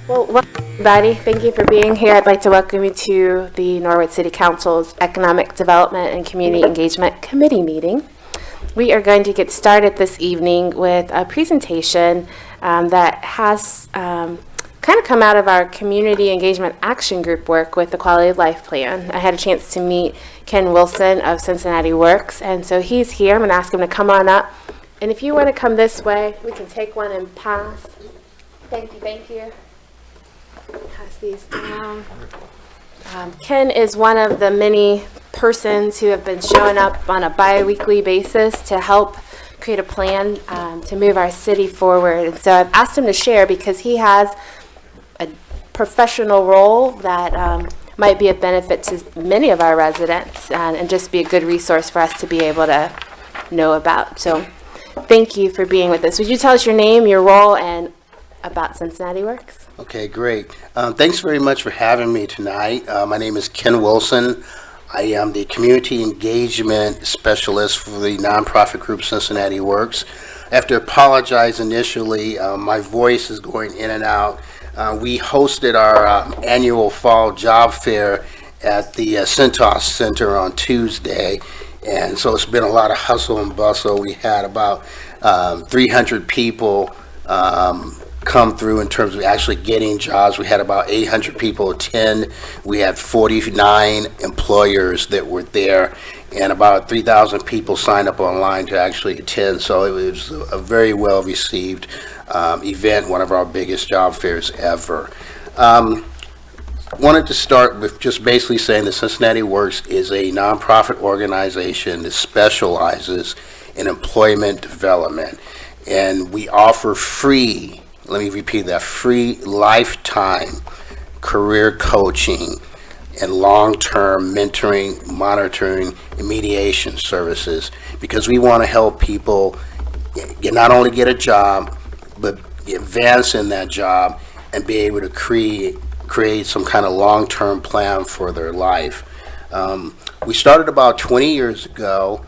Well, welcome everybody. Thank you for being here. I'd like to welcome you to the Norwood City Council's Economic Development and Community Engagement Committee meeting. We are going to get started this evening with a presentation that has kind of come out of our Community Engagement Action Group work with the Quality of Life Plan. I had a chance to meet Ken Wilson of Cincinnati Works, and so he's here. I'm going to ask him to come on up. And if you want to come this way, we can take one and pass. Thank you. Pass these down. Ken is one of the many persons who have been showing up on a bi-weekly basis to help create a plan to move our city forward. And so I've asked him to share because he has a professional role that might be of benefit to many of our residents and just be a good resource for us to be able to know about. So thank you for being with us. Would you tell us your name, your role, and about Cincinnati Works? Okay, great. Thanks very much for having me tonight. My name is Ken Wilson. I am the Community Engagement Specialist for the nonprofit group Cincinnati Works. I have to apologize initially. My voice is going in and out. We hosted our annual fall job fair at the Centos Center on Tuesday, and so it's been a lot of hustle and bustle. We had about 300 people come through in terms of actually getting jobs. We had about 800 people attend. We had 49 employers that were there, and about 3,000 people signed up online to actually attend. So it was a very well received event, one of our biggest job fairs ever. Wanted to start with just basically saying that Cincinnati Works is a nonprofit organization that specializes in employment development, and we offer free, let me repeat that, free lifetime career coaching and long-term mentoring, monitoring, and mediation services, because we want to help people not only get a job, but advance in that job and be able to create some kind of long-term plan for their life. We started about 20 years ago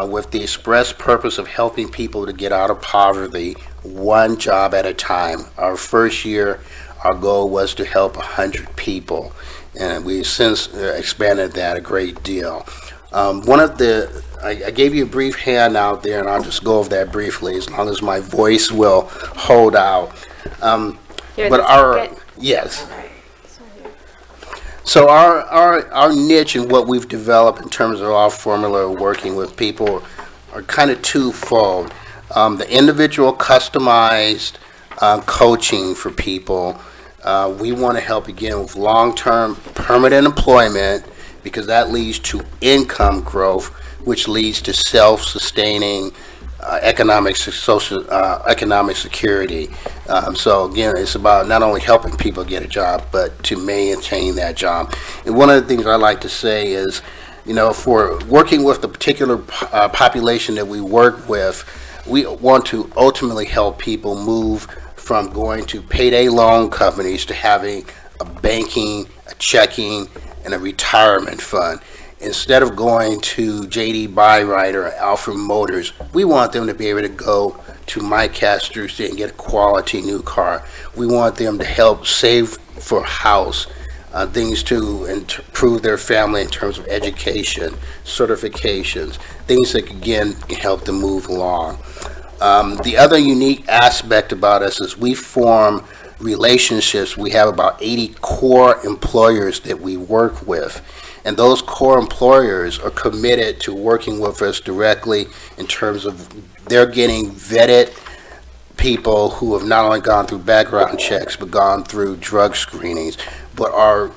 with the express purpose of helping people to get out of poverty one job at a time. Our first year, our goal was to help 100 people, and we've since expanded that a great deal. I gave you a brief handout there, and I'll just go over that briefly as long as my voice will hold out. Yes. So our niche and what we've developed in terms of our formula of working with people are kind of twofold. The individual customized coaching for people. We want to help again with long-term permanent employment, because that leads to income growth, which leads to self-sustaining economic security. So again, it's about not only helping people get a job, but to maintain that job. And one of the things I like to say is, for working with the particular population that we work with, we want to ultimately help people move from going to payday loan companies to having a banking, a checking, and a retirement fund. Instead of going to J.D. Byright or Alfred Motors, we want them to be able to go to Mike Castor's and get a quality new car. We want them to help save for a house, things to improve their family in terms of education, certifications, things that again can help them move along. The other unique aspect about us is we form relationships. We have about 80 core employers that we work with, and those core employers are committed to working with us directly in terms of they're getting vetted people who have not only gone through background checks but gone through drug screenings, but are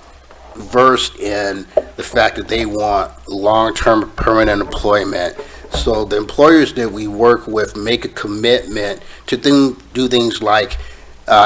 versed in the fact that they want long-term permanent employment. So the employers that we work with make a commitment to do things like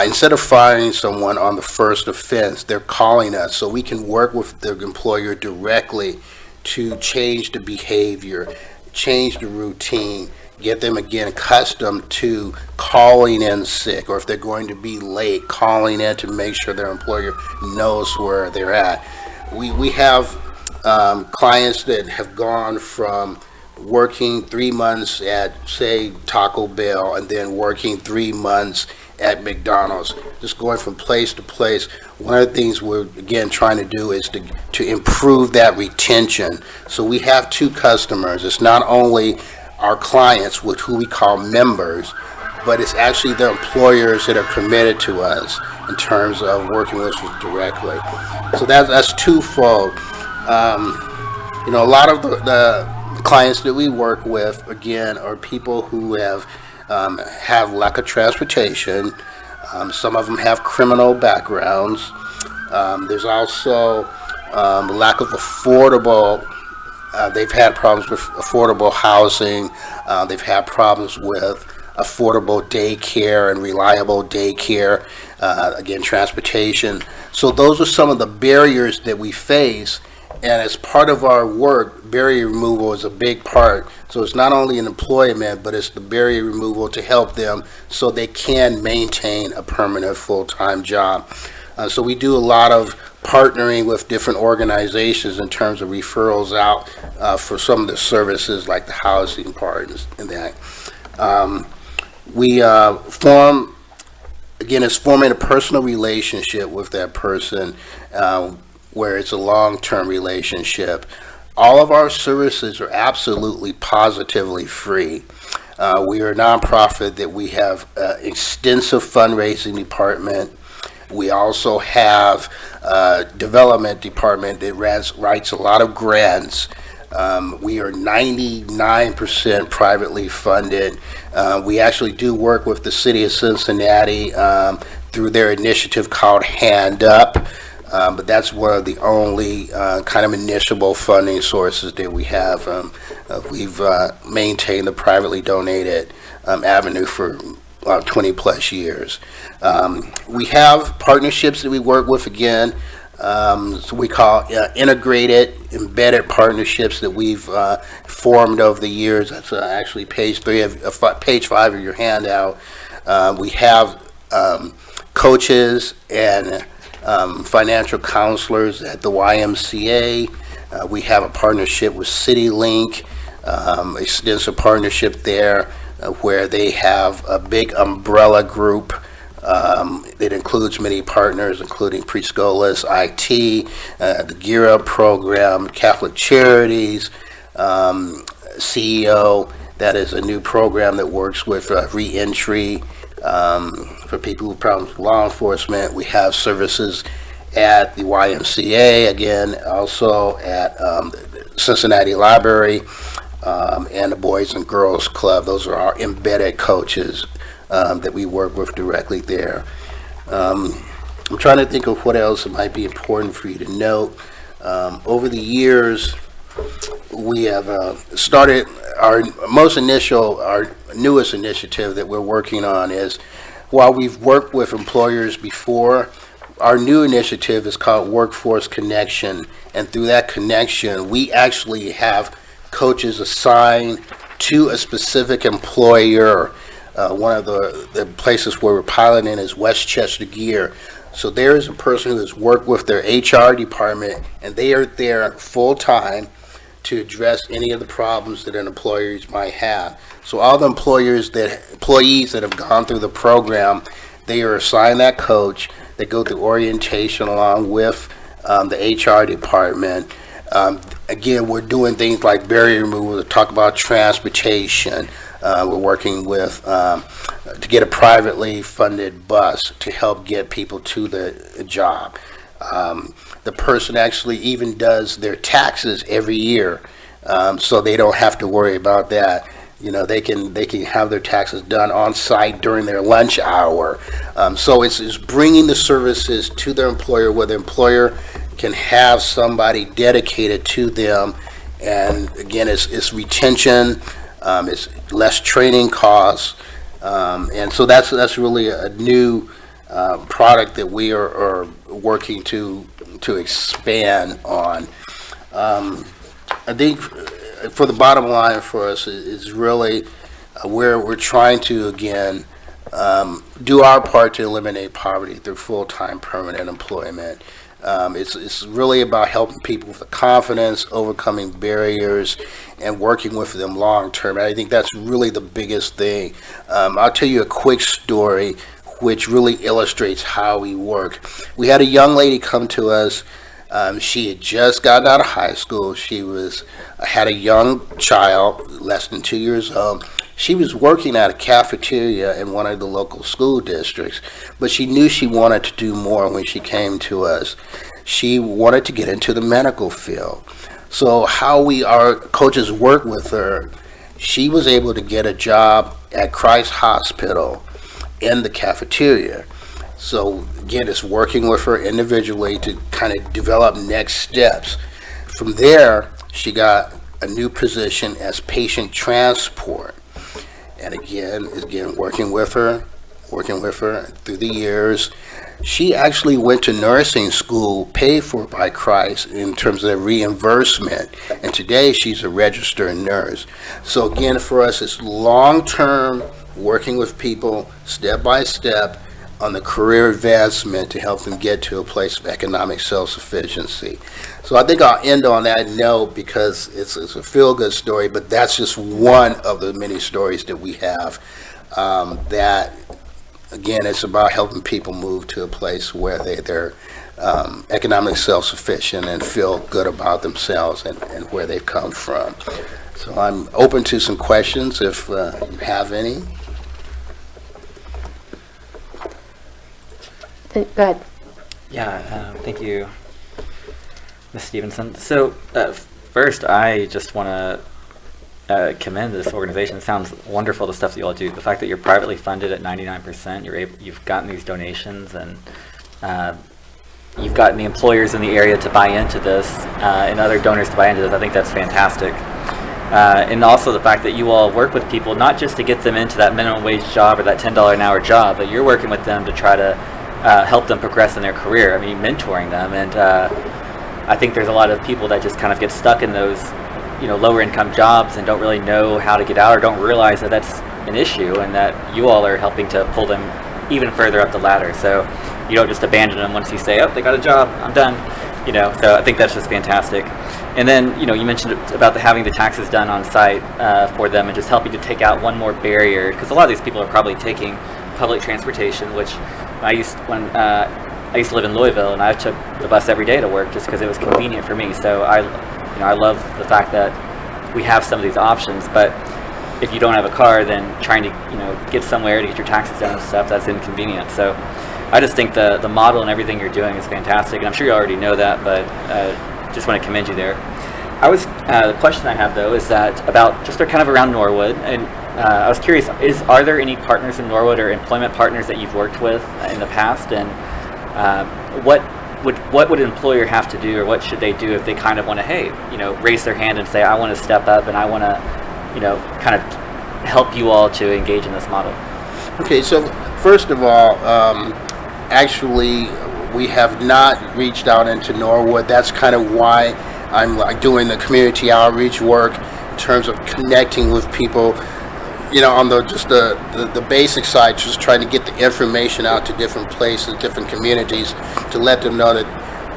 instead of firing someone on the first offense, they're calling us so we can work with the employer directly to change the behavior, change the routine, get them again accustomed to calling in sick, or if they're going to be late, calling in to make sure their employer knows where they're at. We have clients that have gone from working 3 months at, say, Taco Bell, and then working 3 months at McDonald's, just going from place to place. One of the things we're, again, trying to do is to improve that retention. So we have two customers. It's not only our clients, which who we call members, but it's actually the employers that are committed to us in terms of working with us directly. So that's twofold. A lot of the clients that we work with, again, are people who have lack of transportation. Some of them have criminal backgrounds. There's also lack of affordable. They've had problems with affordable housing. They've had problems with affordable daycare and reliable daycare. Again, transportation. So those are some of the barriers that we face. And as part of our work, barrier removal is a big part. So it's not only an employment, but it's the barrier removal to help them so they can maintain a permanent full-time job. So we do a lot of partnering with different organizations in terms of referrals out for some of the services like the housing part and that. We form, again, it's forming a personal relationship with that person where it's a long-term relationship. All of our services are absolutely positively free. We are a nonprofit that we have extensive fundraising department. We also have a development department that writes a lot of grants. We are 99% privately funded. We actually do work with the city of Cincinnati through their initiative called Hand Up. But that's one of the only kind of initial funding sources that we have. We've maintained the privately donated avenue for 20 plus years. We have partnerships that we work with, again, so we call integrated, embedded partnerships that we've formed over the years. That's actually page 5 of your handout. We have coaches and financial counselors at the YMCA. We have a partnership with CityLink, extensive partnership there where they have a big umbrella group that includes many partners, including Prescholas IT, the Gear Up program, Catholic Charities, CEO. That is a new program that works with reentry for people who have problems with law enforcement. We have services at the YMCA, again, also at Cincinnati Library and the Boys and Girls Club. Those are our embedded coaches that we work with directly there. I'm trying to think of what else might be important for you to note. Over the years, we have started our newest initiative that we're working on is, while we've worked with employers before, our new initiative is called Workforce Connection, and through that connection, we actually have coaches assigned to a specific employer. One of the places where we're piloting is Westchester Gear. So there is a person who has worked with their HR department, and they are there full-time to address any of the problems that an employer might have. So all the employees that have gone through the program, they are assigned that coach. They go through orientation along with the HR department. Again, we're doing things like barrier removal, to talk about transportation. We're working with to get a privately funded bus to help get people to the job. The person actually even does their taxes every year, so they don't have to worry about that. They can have their taxes done on site during their lunch hour. So it's bringing the services to their employer, where the employer can have somebody dedicated to them. And again, it's retention, it's less training costs, and so that's really a new product that we are working to expand on. I think for the bottom line for us is really where we're trying to, again, do our part to eliminate poverty through full-time permanent employment. It's really about helping people with the confidence, overcoming barriers, and working with them long term. And I think that's really the biggest thing. I'll tell you a quick story which really illustrates how we work. We had a young lady come to us. She had just gotten out of high school. She had a young child, less than 2 years old. She was working at a cafeteria in one of the local school districts, but she knew she wanted to do more when she came to us. She wanted to get into the medical field. So how our coaches work with her, she was able to get a job at Christ Hospital in the cafeteria. So again, it's working with her individually to kind of develop next steps. From there, she got a new position as patient transport. And again, working with her through the years. She actually went to nursing school paid for by Christ in terms of the reimbursement. And today she's a registered nurse. So again, for us, it's long-term working with people step by step on the career advancement to help them get to a place of economic self-sufficiency. So I think I'll end on that note because it's a feel-good story, but that's just one of the many stories that we have that, again, it's about helping people move to a place where they're economically self-sufficient and feel good about themselves and where they've come from. So I'm open to some questions if you have any. Go ahead. Yeah, thank you, Ms. Stevenson. So first, I just want to commend this organization. It sounds wonderful, the stuff that you all do. The fact that you're privately funded at 99%, you've gotten these donations, and you've gotten the employers in the area to buy into this, and other donors to buy into this. I think that's fantastic. And also the fact that you all work with people, not just to get them into that minimum wage job or that $10 an hour job, but you're working with them to try to help them progress in their career. I mean, mentoring them. And I think there's a lot of people that just kind of get stuck in those, lower income jobs and don't really know how to get out or don't realize that that's an issue, and that you all are helping to pull them even further up the ladder. So you don't just abandon them once you say, oh, they got a job, I'm done. So I think that's just fantastic. And then, you mentioned about having the taxes done on site for them and just helping to take out one more barrier, because a lot of these people are probably taking public transportation, which I used to live in Louisville, and I took the bus every day to work just because it was convenient for me. So I love the fact that we have some of these options. But if you don't have a car, then trying to get somewhere to get your taxes done and stuff, that's inconvenient. So I just think the model and everything you're doing is fantastic, and I'm sure you already know that, but just want to commend you there. The question I have though is that about just kind of around Norwood, and I was curious, are there any partners in Norwood or employment partners that you've worked with in the past, and what would an employer have to do, or what should they do if they kind of want to, raise their hand and say, I want to step up and I want to, kind of help you all to engage in this model? Okay, so first of all, actually, we have not reached out into Norwood. That's kind of why I'm doing the community outreach work in terms of connecting with people, on the basic side, just trying to get the information out to different places, different communities, to let them know that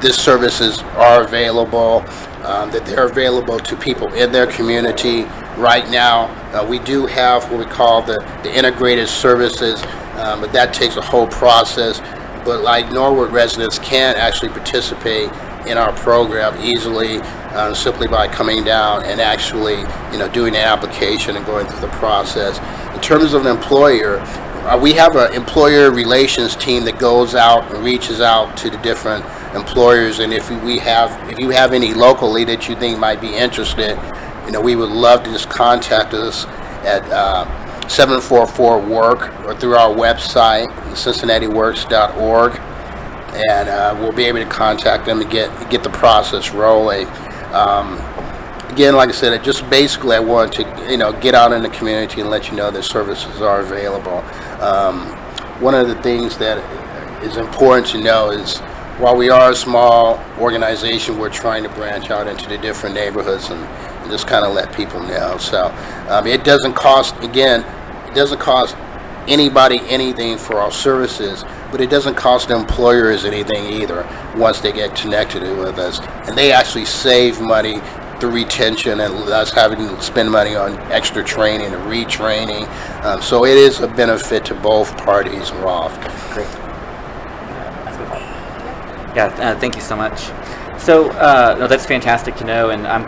these services are available, that they're available to people in their community. Right now, we do have what we call the integrated services, but that takes a whole process. But like Norwood residents can actually participate in our program easily, simply by coming down and actually, doing an application and going through the process. In terms of an employer, we have an employer relations team that goes out and reaches out to the different employers. And if you have any locally that you think might be interested, we would love to just contact us at 744-WORK or through our website, cincinnatiworks.org, and we'll be able to contact them and get the process rolling. Again, like I said, just basically I want to get out in the community and let you know that services are available. One of the things that is important to know is while we are a small organization, we're trying to branch out into the different neighborhoods and just kind of let people know. So it doesn't cost anybody anything for our services, but it doesn't cost the employers anything either once they get connected with us. And they actually save money the retention and us having to spend money on extra training and retraining. So it is a benefit to both parties involved. Great. Yeah, thank you so much. So, no, that's fantastic to know, and I'm,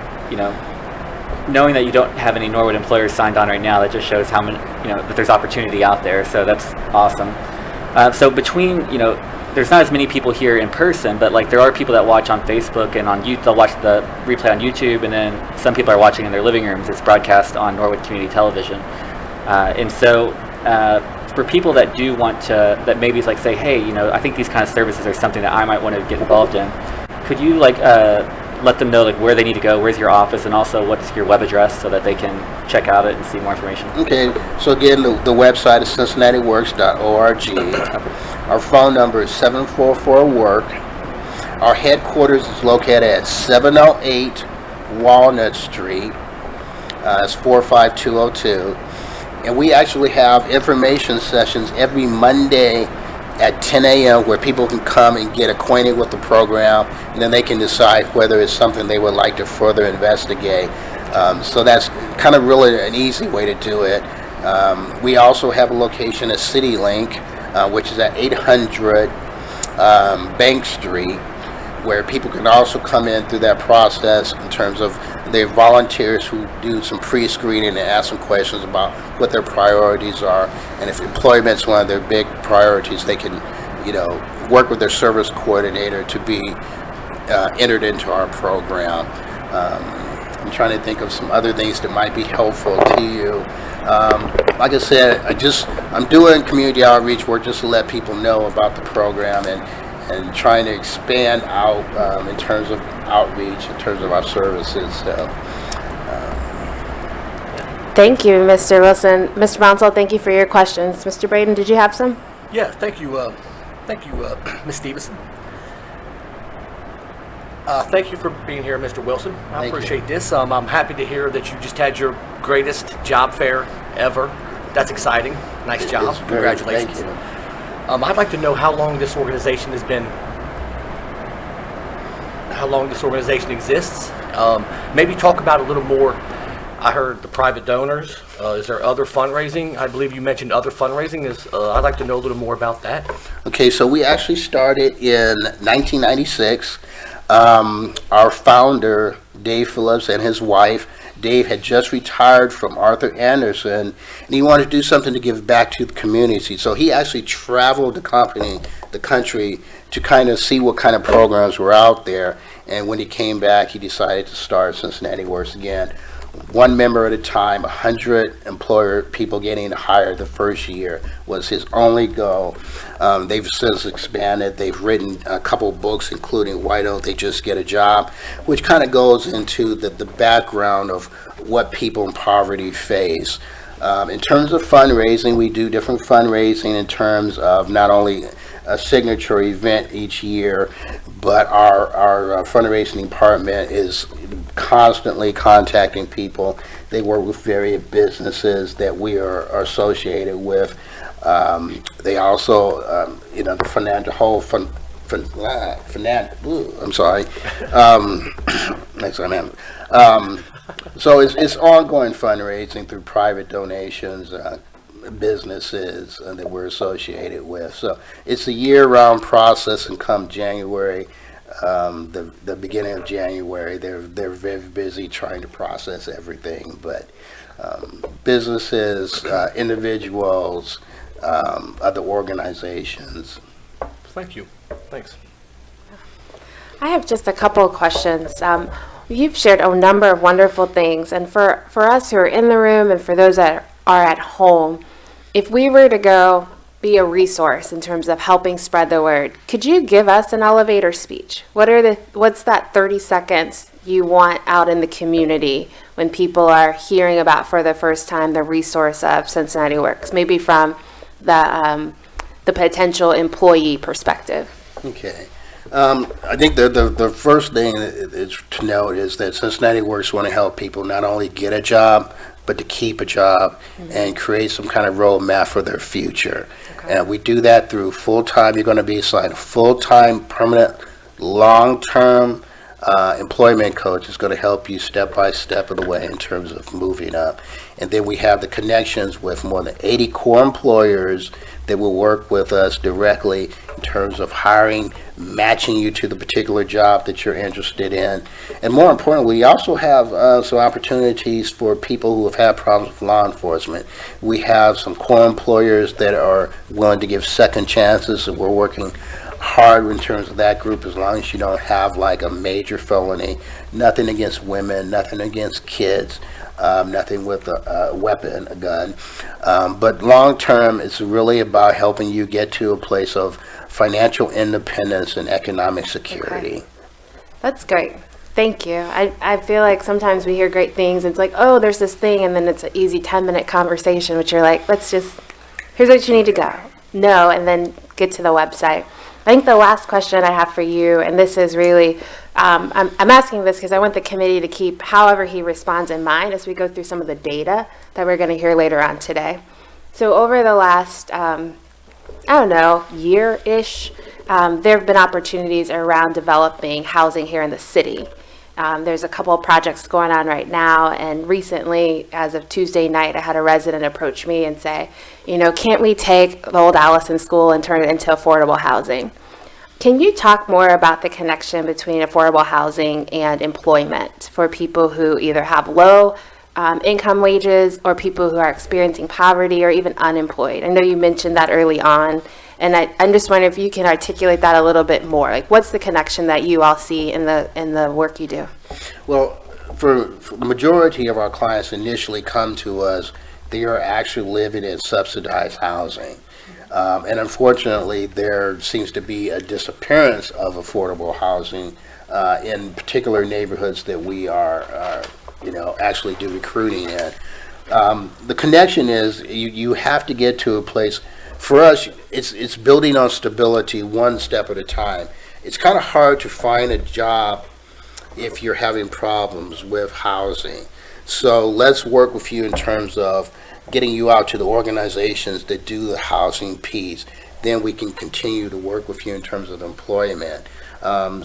knowing that you don't have any Norwood employers signed on right now, that just shows how many, that there's opportunity out there. So that's awesome. So between, there's not as many people here in person, but like there are people that watch on Facebook and on YouTube. They'll watch the replay on YouTube, and then some people are watching in their living rooms. It's broadcast on Norwood Community Television, and so for people that do want to, that maybe it's like say, hey, I think these kind of services are something that I might want to get involved in. Could you let them know like where they need to go, where's your office, and also what's your web address so that they can check out it and see more information? Okay, so again, the website is cincinnatiworks.org. Our phone number is 744-WORK. Our headquarters is located at 708 Walnut Street. It's 45202. And we actually have information sessions every Monday at 10 a.m. where people can come and get acquainted with the program, and then they can decide whether it's something they would like to further investigate. So that's kind of really an easy way to do it. We also have a location at CityLink, which is at 800 Bank Street, where people can also come in through that process in terms of the volunteers who do some pre-screening and ask some questions about what their priorities are. And if employment's one of their big priorities, they can, work with their service coordinator to be entered into our program. I'm trying to think of some other things that might be helpful to you. Like I said, I'm doing community outreach work just to let people know about the program and trying to expand out in terms of outreach, in terms of our services. So, Thank you, Mr. Wilson. Mr. Bouncell, thank you for your questions. Mr. Braden, did you have some? Yeah, thank you, Ms. Stevenson. Thank you for being here, Mr. Wilson. I Thank appreciate you. this. I'm happy to hear that you just had your greatest job fair ever. That's exciting. Nice job. It's very- Congratulations. Thank you. I'd like to know how long this organization exists. Maybe talk about a little more. I heard the private donors. Is there other fundraising? I believe you mentioned other fundraising. I'd like to know a little more about that. Okay, so we actually started in 1996. Our founder, Dave Phillips, and his wife, Dave, had just retired from Arthur Anderson, and he wanted to do something to give back to the community. So he actually traveled the country to kind of see what kind of programs were out there. And when he came back, he decided to start Cincinnati Works again. One member at a time, 100 employer people getting hired the first year was his only goal. They've since expanded. They've written a couple books, including Why Don't They Just Get a Job, which kind of goes into the background of what people in poverty face. In terms of fundraising, we do different fundraising in terms of not only a signature event each year, but our fundraising department is constantly contacting people. They work with various businesses that we are associated with. They also, the financial whole I'm sorry. Next time. So it's ongoing fundraising through private donations, businesses that we're associated with. So it's a year-round process, and come January, the beginning of January, they're very busy trying to process everything. But businesses, individuals, other organizations. Thank you. Thanks. I have just a couple of questions. You've shared a number of wonderful things, and for us who are in the room and for those that are at home, if we were to go be a resource in terms of helping spread the word, could you give us an elevator speech? What's that 30 seconds you want out in the community when people are hearing about for the first time the resource of Cincinnati Works, maybe from the potential employee perspective? Okay. I think the first thing is to note is that Cincinnati Works want to help people not only get a job, but to keep a job and create some kind of roadmap for their future. Okay. And we do that through full-time. You're going to be assigned a full-time, permanent, long-term employment coach is going to help you step by step of the way in terms of moving up. And then we have the connections with more than 80 core employers that will work with us directly in terms of hiring, matching you to the particular job that you're interested in. And more importantly, we also have some opportunities for people who have had problems with law enforcement. We have some core employers that are willing to give second chances, and we're working hard in terms of that group as long as you don't have like a major felony. Nothing against women, nothing against kids, nothing with a weapon, a gun. But long term, it's really about helping you get to a place of financial independence and economic security. Okay. That's great. Thank you. I feel like sometimes we hear great things. It's like, oh, there's this thing, and then it's an easy 10-minute conversation, which you're like, here's what you need to go. No, and then get to the website. I think the last question I have for you, and this is really, I'm asking this because I want the committee to keep however he responds in mind as we go through some of the data that we're going to hear later on today. So over the last, year-ish, there have been opportunities around developing housing here in the city. There's a couple of projects going on right now, and recently, as of Tuesday night, I had a resident approach me and say, can't we take the old Allison School and turn it into affordable housing? Can you talk more about the connection between affordable housing and employment for people who either have low income wages or people who are experiencing poverty or even unemployed? I know you mentioned that early on, and I'm just wondering if you can articulate that a little bit more. Like, what's the connection that you all see in the work you do? Well, for the majority of our clients initially come to us, they are actually living in subsidized housing. And unfortunately, there seems to be a disappearance of affordable housing in particular neighborhoods that we are actually do recruiting in. The connection is you have to get to a place. For us, it's building on stability one step at a time. It's kind of hard to find a job if you're having problems with housing. So let's work with you in terms of getting you out to the organizations that do the housing piece. Then we can continue to work with you in terms of employment.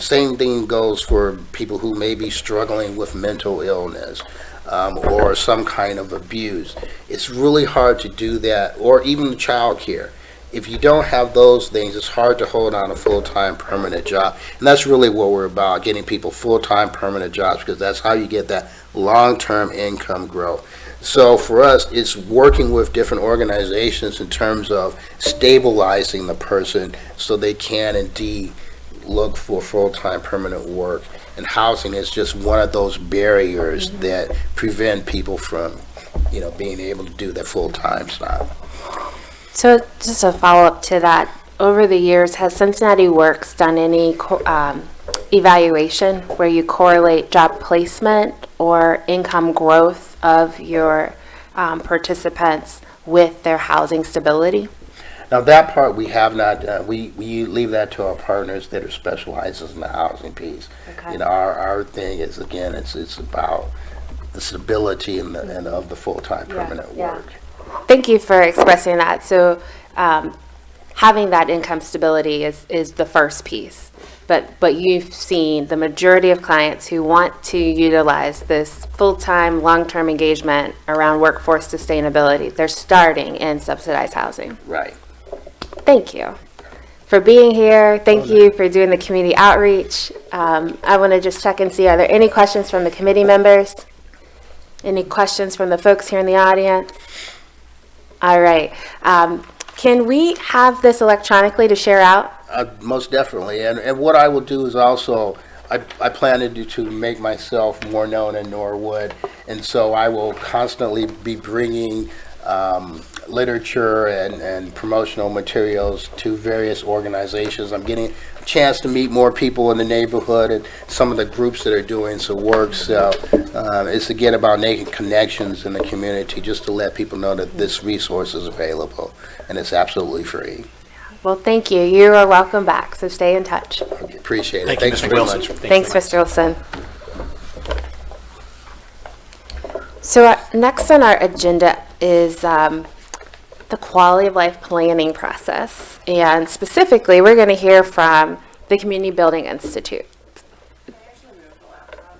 Same thing goes for people who may be struggling with mental illness or some kind of abuse. It's really hard to do that, or even child care. If you don't have those things, it's hard to hold on a full-time permanent job. And that's really what we're about, getting people full-time permanent jobs, because that's how you get that long-term income growth. So for us, it's working with different organizations in terms of stabilizing the person so they can indeed look for full-time permanent work. And housing is just one of those barriers that prevent people from, being able to do that full-time stuff. So just a follow-up to that, over the years, has Cincinnati Works done any evaluation where you correlate job placement or income growth of your participants with their housing stability? Now that part we have not done. We leave that to our partners that are specialized in the housing piece. Okay. Our thing is, again, it's about the stability and of the full-time permanent work. Thank you for expressing that. So having that income stability is the first piece. But you've seen the majority of clients who want to utilize this full-time, long-term engagement around workforce sustainability, they're starting in subsidized housing. Right. Thank you for being here. Thank you for doing the community outreach. I want to just check and see, are there any questions from the committee members? Any questions from the folks here in the audience? All right. Can we have this electronically to share out? Most definitely. And what I will do is also, I plan to make myself more known in Norwood. And so I will constantly be bringing literature and promotional materials to various organizations. I'm getting a chance to meet more people in the neighborhood and some of the groups that are doing some work. So it's again about making connections in the community, just to let people know that this resource is available and it's absolutely free. Well, thank you. You are welcome back, so stay in touch. Okay, appreciate it. Thank you, Thanks Mr. very Wilson. much. Thanks, Mr. Wilson. So next on our agenda is the quality of life planning process. And specifically, we're going to hear from the Community Building Institute.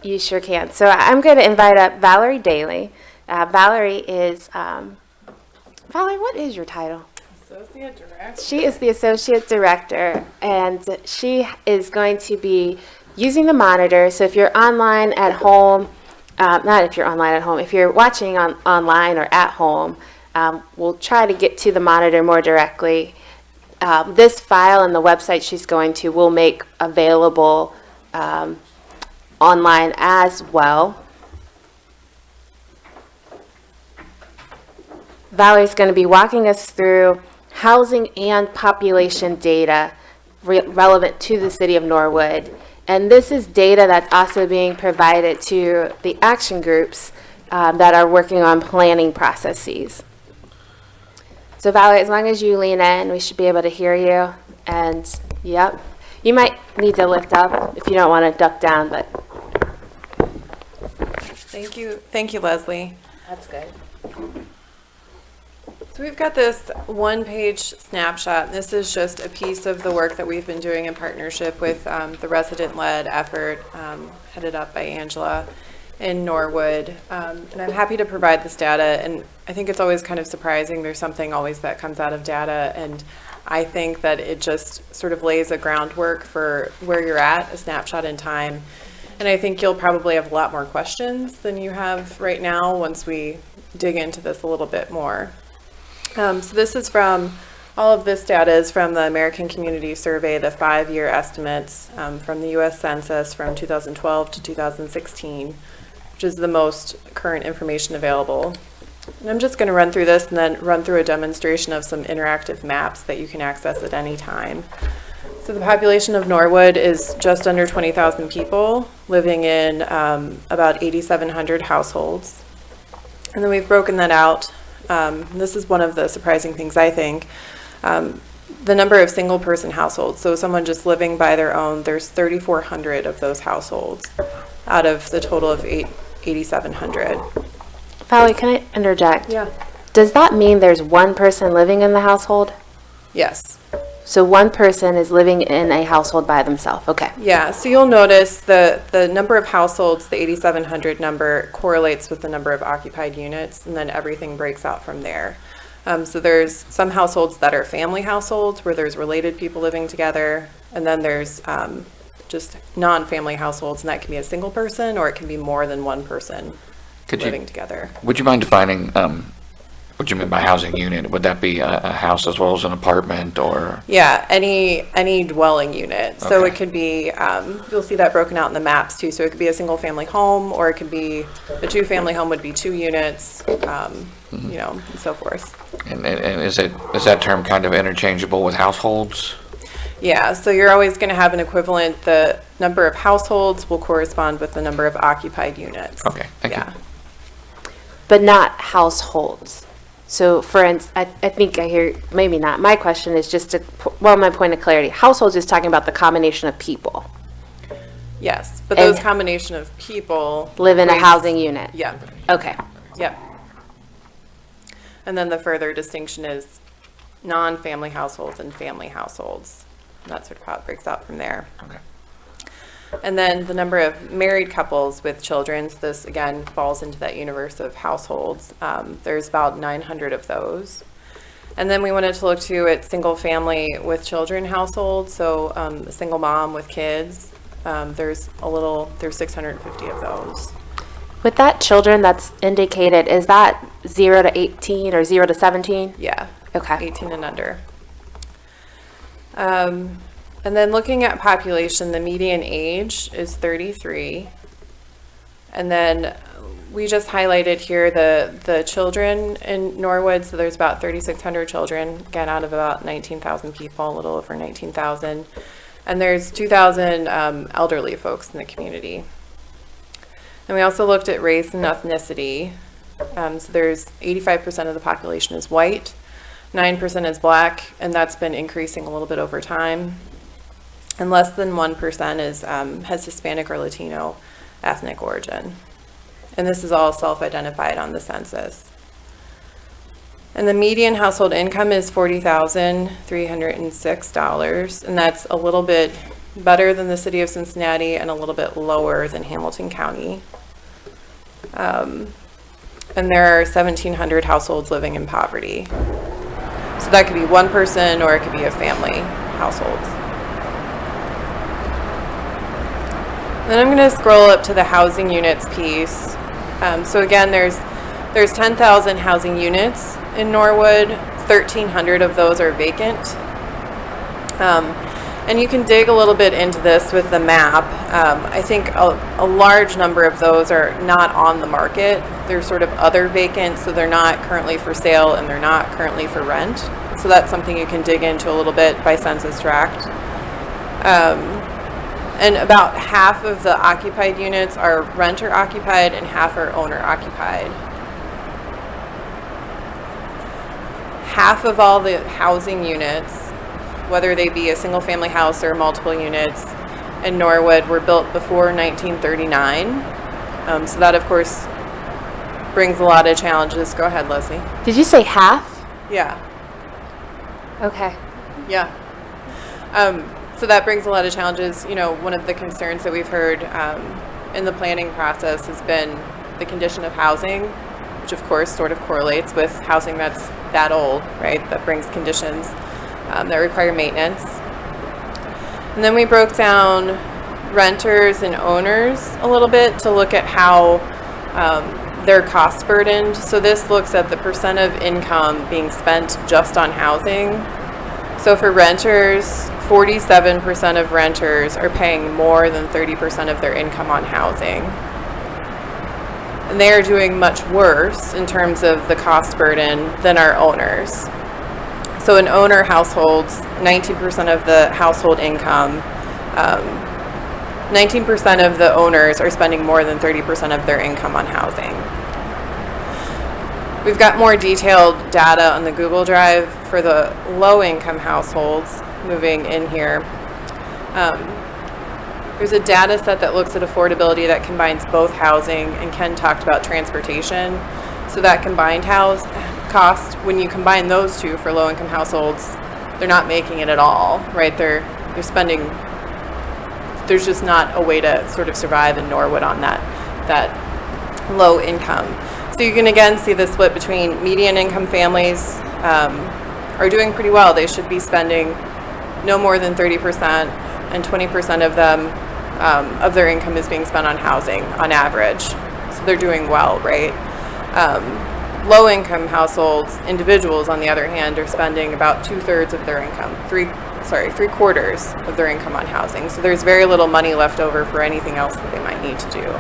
You sure can. So I'm going to invite up Valerie Daly. Valerie is, Valerie, what is your title? Associate Director. She is the Associate Director, and she is going to be using the monitor. So if you're online at home, not if you're online at home, if you're watching online or at home, we'll try to get to the monitor more directly. This file and the website she's going to will make available online as well. Valerie's going to be walking us through housing and population data relevant to the city of Norwood. And this is data that's also being provided to the action groups that are working on planning processes. So Valerie, as long as you lean in, we should be able to hear you. And yep, you might need to lift up if you don't want to duck down, but Thank you, Leslie. that's good. So we've got this one-page snapshot. This is just a piece of the work that we've been doing in partnership with the resident-led effort headed up by Angela in Norwood. And I'm happy to provide this data. And I think it's always kind of surprising. There's something always that comes out of data. And I think that it just sort of lays a groundwork for where you're at, a snapshot in time. And I think you'll probably have a lot more questions than you have right now once we dig into this a little bit more. So this is from, all of this data is from the American Community Survey, the 5-year estimates from the U.S. Census from 2012 to 2016, which is the most current information available. And I'm just going to run through this and then run through a demonstration of some interactive maps that you can access at any time. So the population of Norwood is just under 20,000 people living in about 8,700 households. And then we've broken that out. This is one of the surprising things, I think. The number of single person households. So someone just living by their own, there's 3,400 of those households out of the total of 8,700. Valerie, can I interject? Yeah. Does that mean there's one person living in the household? Yes. So one person is living in a household by themselves, okay. Yeah, so you'll notice the number of households, the 8,700 number, correlates with the number of occupied units, and then everything breaks out from there. So there's some households that are family households where there's related people living together, and then there's just non-family households, and that can be a single person or it can be more than one person living together. Would you mind defining what you mean by housing unit? Would that be a house as well as an apartment, or? Yeah, any dwelling unit. So Okay. it could be, you'll see that broken out in the maps too. So it could be a single family home, or it could be, a 2-family home would be 2 units, you know, and so forth. And is that term kind of interchangeable with households? Yeah, so you're always going to have an equivalent. The number of households will correspond with the number of occupied units. Okay, thank you. Yeah. But not households. So for instance, I think I hear, maybe not. My question is just to, well, my point of clarity. Households is talking about the combination of people Yes, but And- those combination of people live in a raise- housing unit. Yeah. Okay. Yep. And then the further distinction is non-family households and family households. And that's sort of how it breaks out from there. Okay. And then the number of married couples with children, so this again falls into that universe of households. There's about 900 of those. And then we wanted to look too at single family with children households, so a single mom with kids. There's 650 of those. With that children that's indicated, is that 0 to 18 or 0 to 17? Yeah. Okay. 18 and under. And then looking at population, the median age is 33. And then we just highlighted here the children in Norwood. So there's about 3,600 children, again, out of about 19,000 people, a little over 19,000. And there's 2,000 elderly folks in the community. And we also looked at race and ethnicity. So there's 85% of the population is white, 9% is black, and that's been increasing a little bit over time. And less than 1% is has Hispanic or Latino ethnic origin. And this is all self-identified on the census. And the median household income is $40,306, and that's a little bit better than the city of Cincinnati, and a little bit lower than Hamilton County. And there are 1,700 households living in poverty. So that could be one person or it could be a family household. Then I'm going to scroll up to the housing units piece. So again, there's 10,000 housing units in Norwood. 1,300 of those are vacant. And you can dig a little bit into this with the map. I think a large number of those are not on the market. They're sort of other vacant, so they're not currently for sale and they're not currently for rent. So that's something you can dig into a little bit by census tract. And about half of the occupied units are renter occupied and half are owner occupied. Half of all the housing units, whether they be a single family house or multiple units in Norwood, were built before 1939. So that of course brings a lot of challenges. Go ahead, Leslie. Did you say half? Yeah. Okay. Yeah. So that brings a lot of challenges. You know, one of the concerns that we've heard in the planning process has been the condition of housing, which of course sort of correlates with housing that's that old, right? That brings conditions that require maintenance. And then we broke down renters and owners a little bit to look at how they're cost burdened. So this looks at the percent of income being spent just on housing. So for renters, 47% of renters are paying more than 30% of their income on housing. And they are doing much worse in terms of the cost burden than our owners. So in owner households, 19% of the household income, 19% of the owners are spending more than 30% of their income on housing. We've got more detailed data on the Google Drive for the low-income households moving in here. There's a data set that looks at affordability that combines both housing, and Ken talked about transportation. So that combined cost, when you combine those two for low-income households, they're not making it at all, right? They're spending, there's just not a way to sort of survive in Norwood on that low income. So you can again see the split between median income families are doing pretty well. They should be spending no more than 30%, and 20% of them, of their income is being spent on housing on average. So they're doing well, right? Low-income households, individuals, on the other hand, are spending about 2/3 of their income, 3/4 of their income on housing. So there's very little money left over for anything else that they might need to do.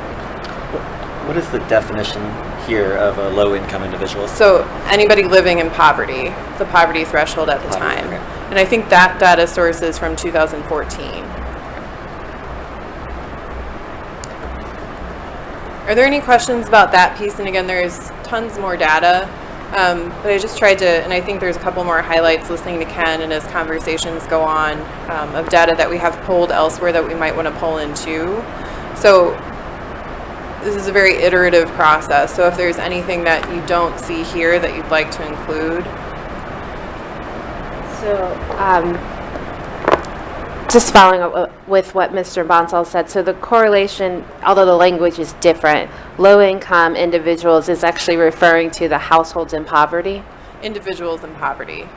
What is the definition here of a low-income individual? So anybody living in poverty, the poverty threshold at the time. Okay. And I think that data source is from 2014. Are there any questions about that piece? And again, there's tons more data, but I just tried to, and I think there's a couple more highlights listening to Ken and as conversations go on of data that we have pulled elsewhere that we might want to pull into. So this is a very iterative process. So if there's anything that you don't see here that you'd like to include. So, just following up with what Mr. Bonsall said, so the correlation, although the language is different, low-income individuals is actually referring to the households in poverty? Individuals in poverty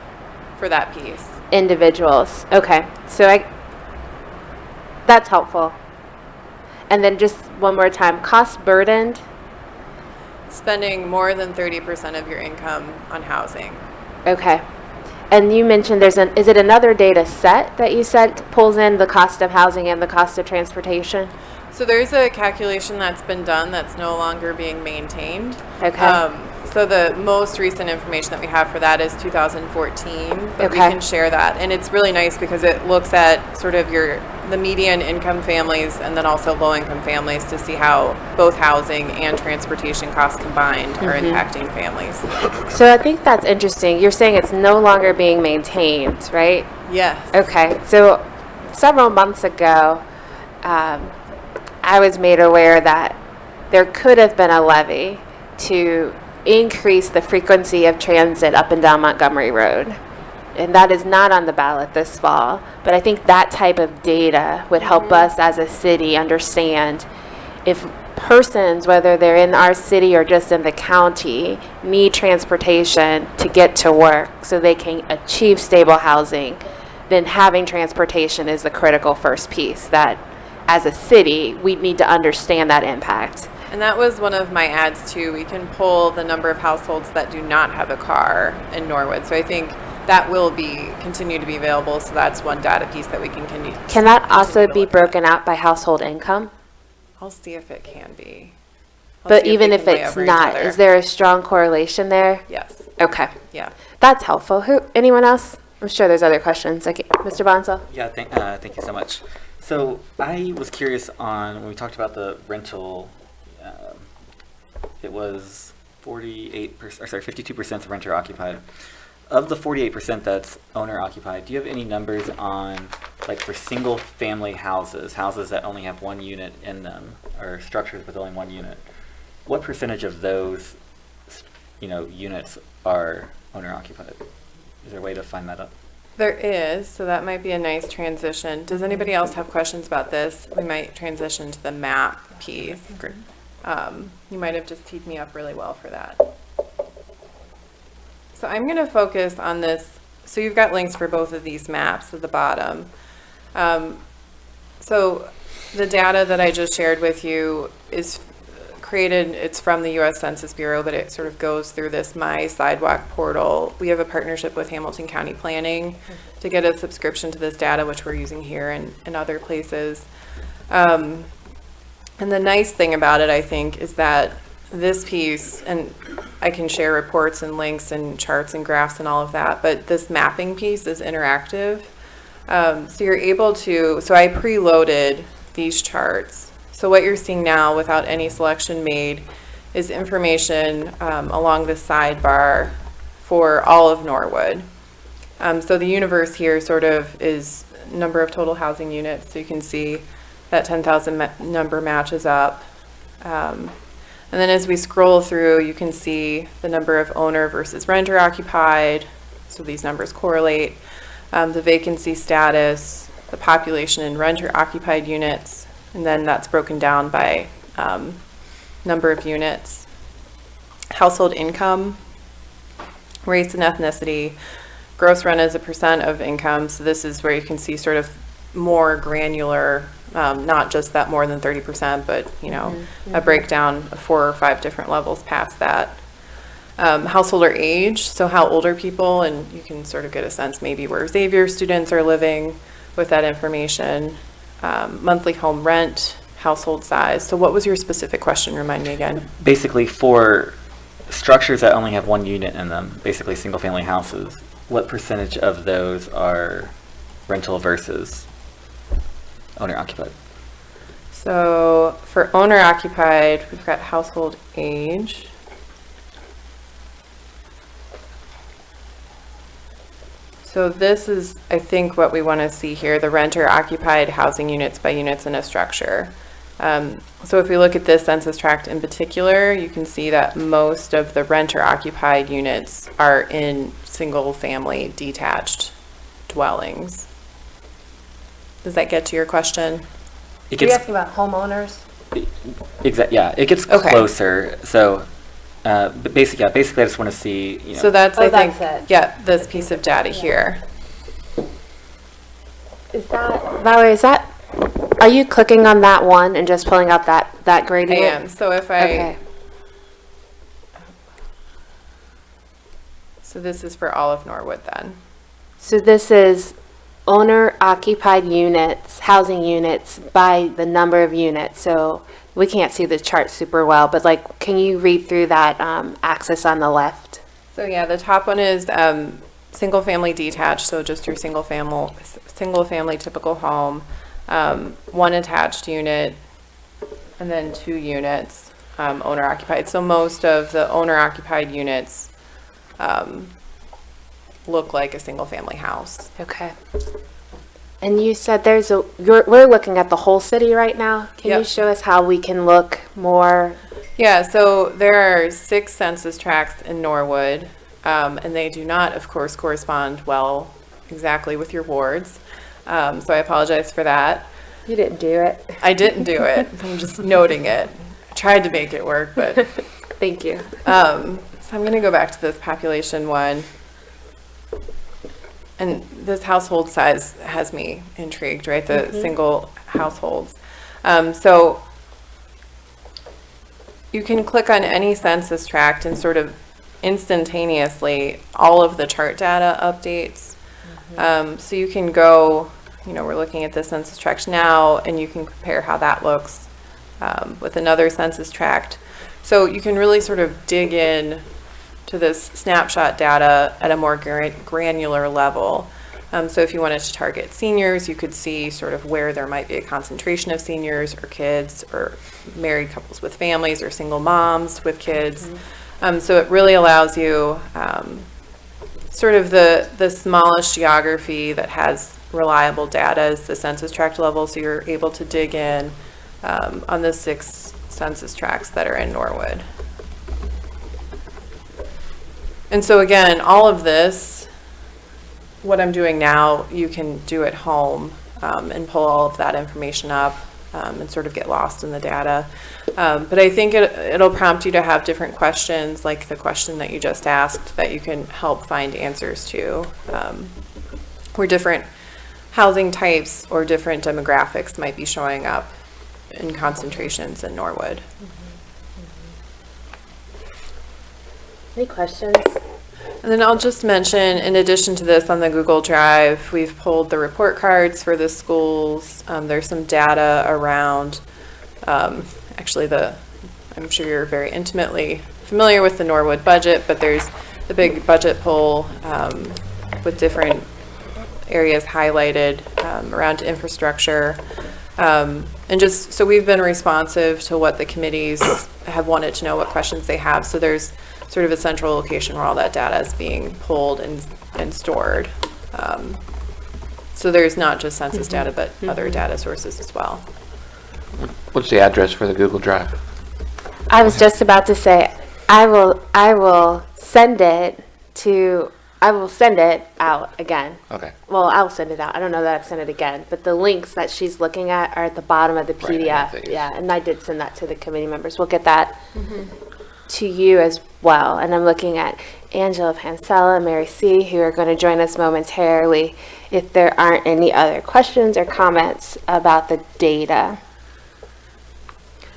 for that piece. Individuals, okay. So that's helpful. And then just one more time, cost burdened? Spending more than 30% of your income on housing. Okay. And you mentioned is it another data set that you said pulls in the cost of housing and the cost of transportation? So there's a calculation that's been done that's no longer being maintained. Okay. So the most recent information that we have for that is 2014, but we Okay. can share that. And it's really nice because it looks at sort of the median income families and then also low income families to see how both housing and transportation costs combined are impacting families. So I think that's interesting. You're saying it's no longer being maintained, right? Yes. Okay. So several months ago, I was made aware that there could have been a levy to increase the frequency of transit up and down Montgomery Road. and that is not on the ballot this fall, but I think that type of data would help us as a city understand if persons, whether they're in our city or just in the county, need transportation to get to work so they can achieve stable housing, then having transportation is the critical first piece that as a city, we need to understand that impact. And that was one of my ads too. We can pull the number of households that do not have a car in Norwood. So I think that will continue to be available. So that's one data piece that we can continue. Can that also to be look at. broken out by household income? I'll see if it can be. I'll But see even they if can weigh it's over each not, other. is there a strong correlation there? Yes. Okay, Yeah. that's helpful. Anyone else? I'm sure there's other questions. Okay, Mr. Bonsall? Yeah, thank you so much. So I was curious on when we talked about the rental, it was 52% renter occupied. Of the 48% that's owner occupied, do you have any numbers on, like, for single family houses that only have one unit in them, or structures with only one unit? What percentage of those, units are owner occupied? Is there a way to find that up? There is, so that might be a nice transition. Does anybody else have questions about this? We might transition to the map piece. Great. You might have just teed me up really well for that. So I'm going to focus on this. So you've got links for both of these maps at the bottom. So the data that I just shared with you is created, it's from the U.S. Census Bureau, but it sort of goes through this My Sidewalk portal. We have a partnership with Hamilton County Planning to get a subscription to this data, which we're using here and other places. And the nice thing about it, I think, is that this piece, and I can share reports and links and charts and graphs and all of that, but this mapping piece is interactive. So you're able to, so I preloaded these charts. So what you're seeing now without any selection made is information along the sidebar for all of Norwood. So the universe here sort of is number of total housing units. So you can see that 10,000 number matches up. And then as we scroll through, you can see the number of owner versus renter occupied. So these numbers correlate. The vacancy status, the population in renter occupied units, and then that's broken down by number of units. Household income, race and ethnicity, gross rent as a percent of income. So this is where you can see sort of more granular, not just that more than 30%, but a breakdown of 4 or 5 different levels past that. Household or age, so how older people, and you can sort of get a sense maybe where Xavier students are living with that information. Monthly home rent, household size. So what was your specific question? Remind me again. Basically, for structures that only have one unit in them, basically single family houses, what percentage of those are rental versus owner occupied? So for owner occupied, we've got household age. So this is, I think, what we want to see here, the renter occupied housing units by units in a structure. So if we look at this census tract in particular, you can see that most of the renter occupied units are in single family detached dwellings. Does that get to your question? It Are you gets asking about homeowners? yeah, it gets Okay. closer. So but basically, I just want to see. So that's, Oh, I think, that's it. yeah, this piece of data here. Is that, Valerie, are you clicking on that one and just pulling out that I gradient? am. So if Okay. So this is for all of Norwood then. So this is owner occupied units, housing units by the number of units. So we can't see the chart super well, but like, can you read through that axis on the left? So yeah, the top one is single family detached, so just your single family typical home, 1 attached unit, and then 2 units owner occupied. So most of the owner occupied units look like a single family house. Okay. And you said we're looking at the whole city right now. Can you Yep. show us how we can look more? Yeah, so there are 6 census tracts in Norwood. and they do not, of course, correspond well exactly with your wards. So I apologize for that. You didn't do it. I didn't do it. I'm just noting it. I tried to make it work, but Thank you. so I'm going to go back to this population one. And this household size has me intrigued, right? The single households. So you can click on any census tract and sort of instantaneously all of the chart data updates. So you can go, we're looking at the census tract now, and you can compare how that looks with another census tract. So you can really sort of dig in to this snapshot data at a more granular level. So if you wanted to target seniors, you could see sort of where there might be a concentration of seniors or kids or married couples with families or single moms with kids. So it really allows you sort of the smallest geography that has reliable data is the census tract level. So you're able to dig in on the 6 census tracts that are in Norwood. And so again, all of this, what I'm doing now, you can do at home and pull all of that information up and sort of get lost in the data. But I think it'll prompt you to have different questions, like the question that you just asked, that you can help find answers to, where different housing types or different demographics might be showing up in concentrations in Norwood. Any questions? And then I'll just mention, in addition to this, on the Google Drive, we've pulled the report cards for the schools. There's some data around, actually I'm sure you're very intimately familiar with the Norwood budget, but there's the big budget poll with different areas highlighted around infrastructure. And just, so we've been responsive to what the committees have wanted to know, what questions they have. So there's sort of a central location where all that data is being pulled and stored. So there's not just census data, but other data sources as well. What's the address for the Google Drive? I was just about to say, I will send it out again. Okay. Well, I'll send it out. I don't know that I've sent it again, but the links that she's looking at are at the bottom of the Right, I PDF. think Yeah, and I did send that to the committee members. We'll get that to you as well. And I'm looking at Angela Pansella and Mary C., who are going to join us momentarily, if there aren't any other questions or comments about the data.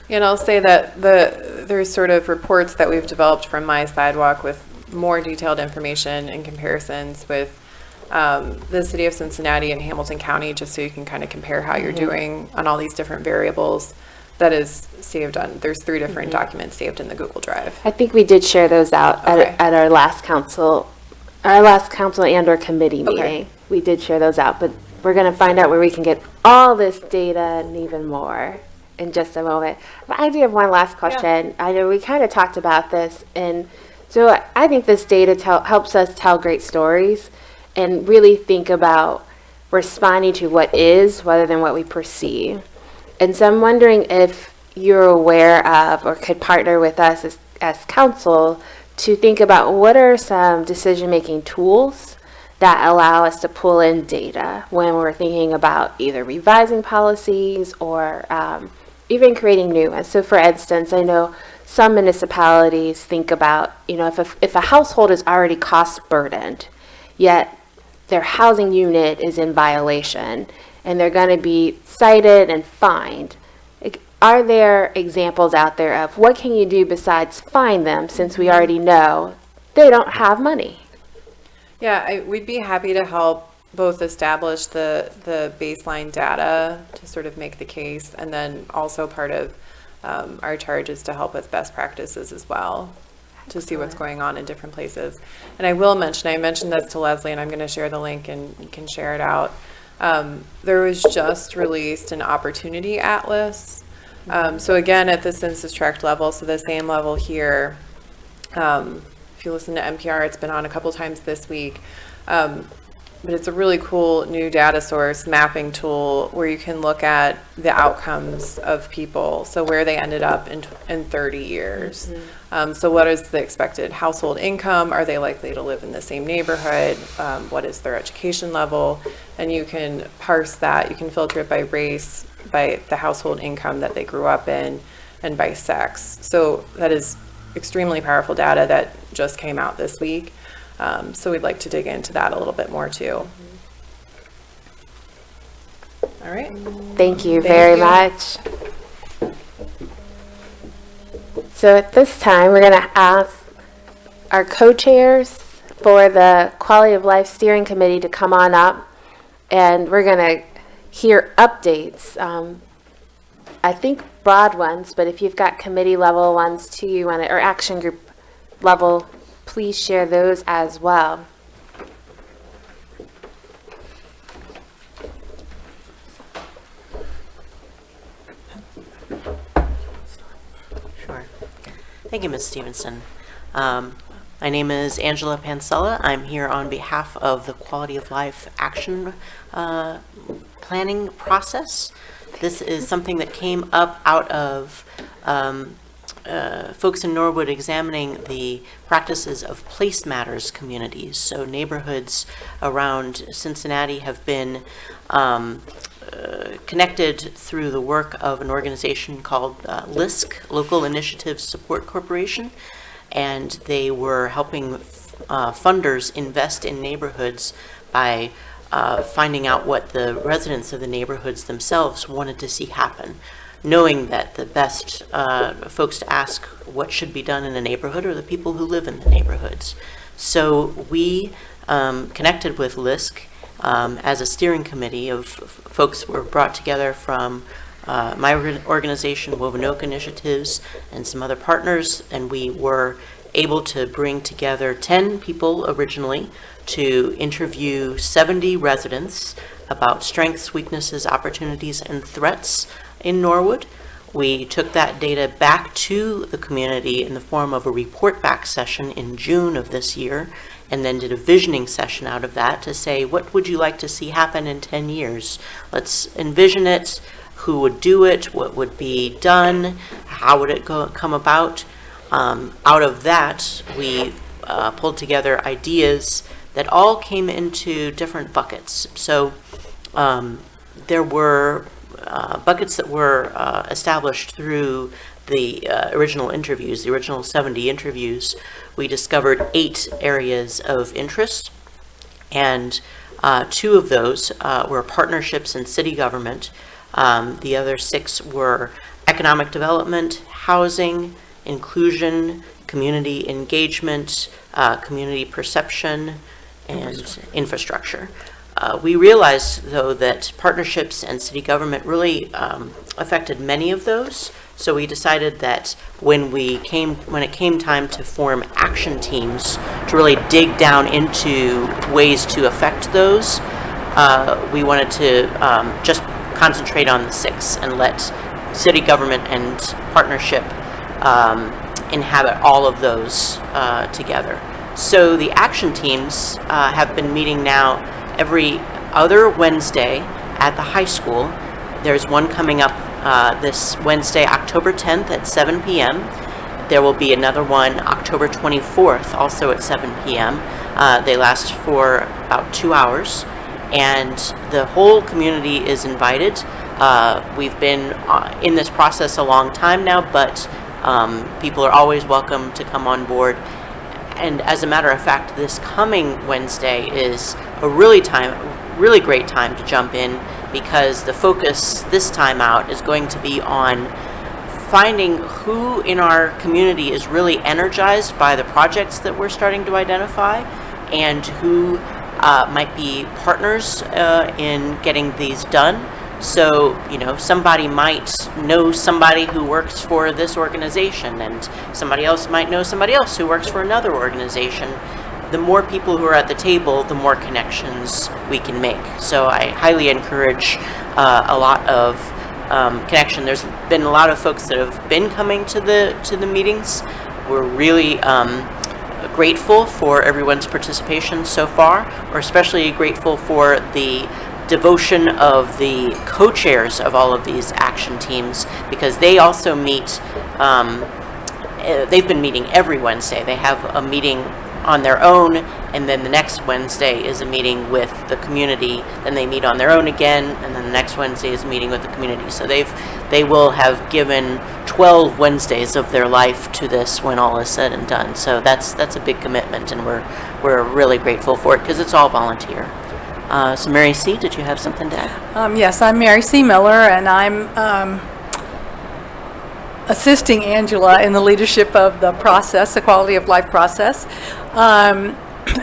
And I'll say that there's sort of reports that we've developed from My Sidewalk with more detailed information and comparisons with the city of Cincinnati and Hamilton County, just so you can kind of compare how you're doing on all these different variables. That is saved on, there's 3 different documents saved in the Google Drive. I think we did share those out Okay. at our last council and or committee meeting. Okay. We did share those out, but we're going to find out where we can get all this data and even more in just a moment. But I do have one last question. I know we kind of talked about this, and so I think this data helps us tell great stories and really think about responding to what is rather than what we perceive. And so I'm wondering if you're aware of or could partner with us as council to think about what are some decision-making tools that allow us to pull in data when we're thinking about either revising policies or even creating new ones. So for instance, I know some municipalities think about, if a household is already cost burdened, yet their housing unit is in violation, and they're going to be cited and fined. Are there examples out there of what can you do besides fine them, since we already know they don't have money? Yeah, we'd be happy to help both establish the baseline data to sort of make the case, and then also part of our charge is to help with best practices as well, to see what's going on in different places. And I mentioned this to Leslie, and I'm going to share the link and you can share it out. There was just released an opportunity atlas. So again, at the census tract level, so the same level here, if you listen to NPR, it's been on a couple times this week. but it's a really cool new data source mapping tool where you can look at the outcomes of people. So where they ended up in 30 years. So what is the expected household income? Are they likely to live in the same neighborhood? What is their education level? And you can parse that. You can filter it by race, by the household income that they grew up in, and by sex. So that is extremely powerful data that just came out this week. So we'd like to dig into that a little bit more too. All right. Thank you very much. So at this time, we're going to ask our co-chairs for the Quality of Life Steering Committee to come on up, and we're going to hear updates. I think broad ones, but if you've got committee level ones too, you want to, or action group level, please share those as well. Sure. Thank you, Ms. Stevenson. My name is Angela Pansella. I'm here on behalf of the Quality of Life Action Planning process. This is something that came up out of folks in Norwood examining the practices of place matters communities. So neighborhoods around Cincinnati have been connected through the work of an organization called LISC, Local Initiative Support Corporation, and they were helping funders invest in neighborhoods by finding out what the residents of the neighborhoods themselves wanted to see happen, knowing that the best folks to ask what should be done in a neighborhood are the people who live in the neighborhoods. So we connected with LISC as a steering committee of folks who were brought together from my organization, Woven Oak Initiatives, and some other partners, and we were able to bring together 10 people originally to interview 70 residents about strengths, weaknesses, opportunities, and threats in Norwood. We took that data back to the community in the form of a report back session in June of this year, and then did a visioning session out of that to say, what would you like to see happen in 10 years? Let's envision it, who would do it, what would be done, how would it come about? Out of that, we pulled together ideas that all came into different buckets. So there were buckets that were established through the original interviews, the original 70 interviews. We discovered 8 areas of interest, and 2 of those were partnerships in city government. The other 6 were economic development, housing, inclusion, community engagement, community perception, and infrastructure. We realized, though, that partnerships and city government really affected many of those. So we decided that when it came time to form action teams to really dig down into ways to affect those, we wanted to just concentrate on the 6 and let city government and partnership inhabit all of those together. So the action teams have been meeting now every other Wednesday at the high school. There's one coming up this Wednesday, October 10th at 7 p.m. There will be another one October 24th, also at 7 p.m. They last for about 2 hours, and the whole community is invited. We've been in this process a long time now, but people are always welcome to come on board. And as a matter of fact, this coming Wednesday is a really great time to jump in, because the focus this time out is going to be on finding who in our community is really energized by the projects that we're starting to identify, and who might be partners in getting these done. So, somebody might know somebody who works for this organization, and somebody else might know somebody else who works for another organization. The more people who are at the table, the more connections we can make. So I highly encourage a lot of connection. There's been a lot of folks that have been coming to the meetings. We're really grateful for everyone's participation so far. We're especially grateful for the devotion of the co-chairs of all of these action teams, because they also meet, they've been meeting every Wednesday. They have a meeting on their own, and then the next Wednesday is a meeting with the community. Then they meet on their own again, and then the next Wednesday is a meeting with the community. So they will have given 12 Wednesdays of their life to this when all is said and done. So that's a big commitment, and we're really grateful for it because it's all volunteer. So Mary C., did you have something to add? Yes, I'm Mary C. Miller, and I'm assisting Angela in the leadership of the process, the quality of life process.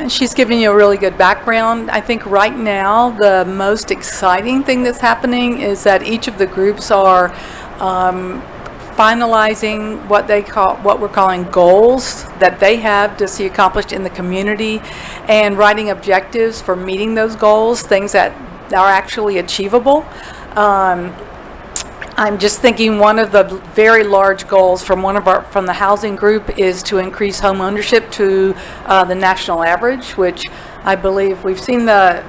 She's giving you a really good background. I think right now the most exciting thing that's happening is that each of the groups are finalizing what we're calling goals that they have to see accomplished in the community, and writing objectives for meeting those goals, things that are actually achievable. I'm just thinking one of the very large goals from from the housing group is to increase home ownership to the national average, which I believe we've seen the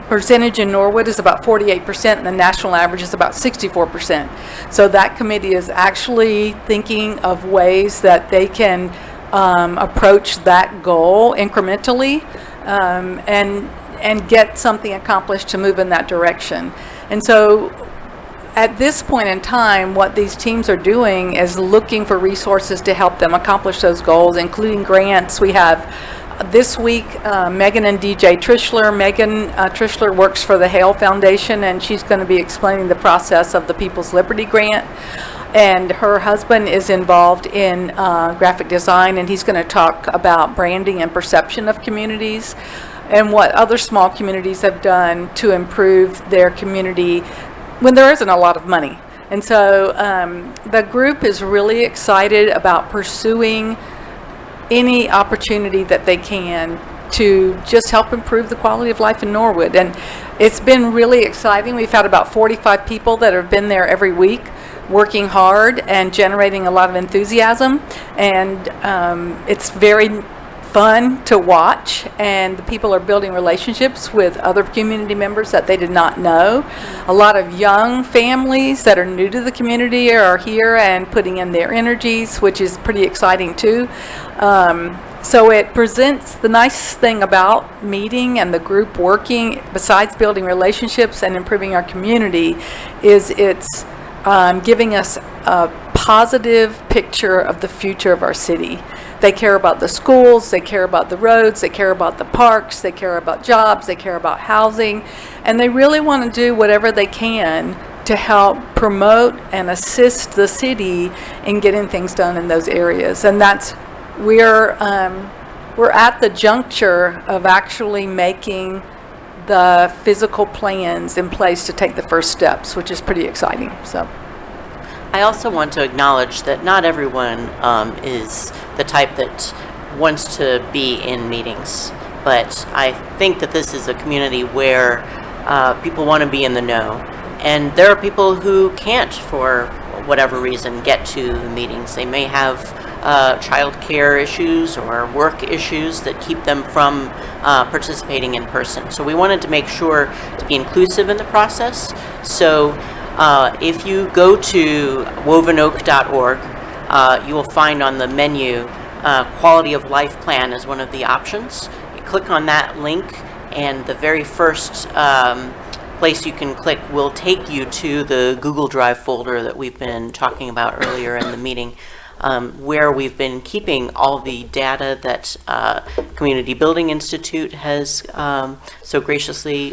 percentage in Norwood is about 48%, and the national average is about 64%. So that committee is actually thinking of ways that they can approach that goal incrementally, and get something accomplished to move in that direction. And so at this point in time, what these teams are doing is looking for resources to help them accomplish those goals, including grants. We have this week Megan and DJ Trishler. Megan Trishler works for the Hale Foundation, and she's going to be explaining the process of the People's Liberty Grant. And her husband is involved in graphic design, and he's going to talk about branding and perception of communities and what other small communities have done to improve their community when there isn't a lot of money. And so the group is really excited about pursuing any opportunity that they can to just help improve the quality of life in Norwood. And it's been really exciting. We've had about 45 people that have been there every week, working hard and generating a lot of enthusiasm. And it's very fun to watch, and the people are building relationships with other community members that they did not know. A lot of young families that are new to the community are here and putting in their energies, which is pretty exciting too. So it presents the nice thing about meeting and the group working, besides building relationships and improving our community, is it's giving us a positive picture of the future of our city. They care about the schools, they care about the roads, they care about the parks, they care about jobs, they care about housing, and they really want to do whatever they can to help promote and assist the city in getting things done in those areas. And that's, we're at the juncture of actually making the physical plans in place to take the first steps, which is pretty exciting. So I also want to acknowledge that not everyone is the type that wants to be in meetings, but I think that this is a community where people want to be in the know, and there are people who can't, for whatever reason, get to the meetings. They may have child care issues or work issues that keep them from participating in person. So we wanted to make sure to be inclusive in the process. So if you go to wovenoak.org, you will find on the menu Quality of Life Plan as one of the options. You click on that link, and the very first place you can click will take you to the Google Drive folder that we've been talking about earlier in the meeting, where we've been keeping all the data that Community Building Institute has so graciously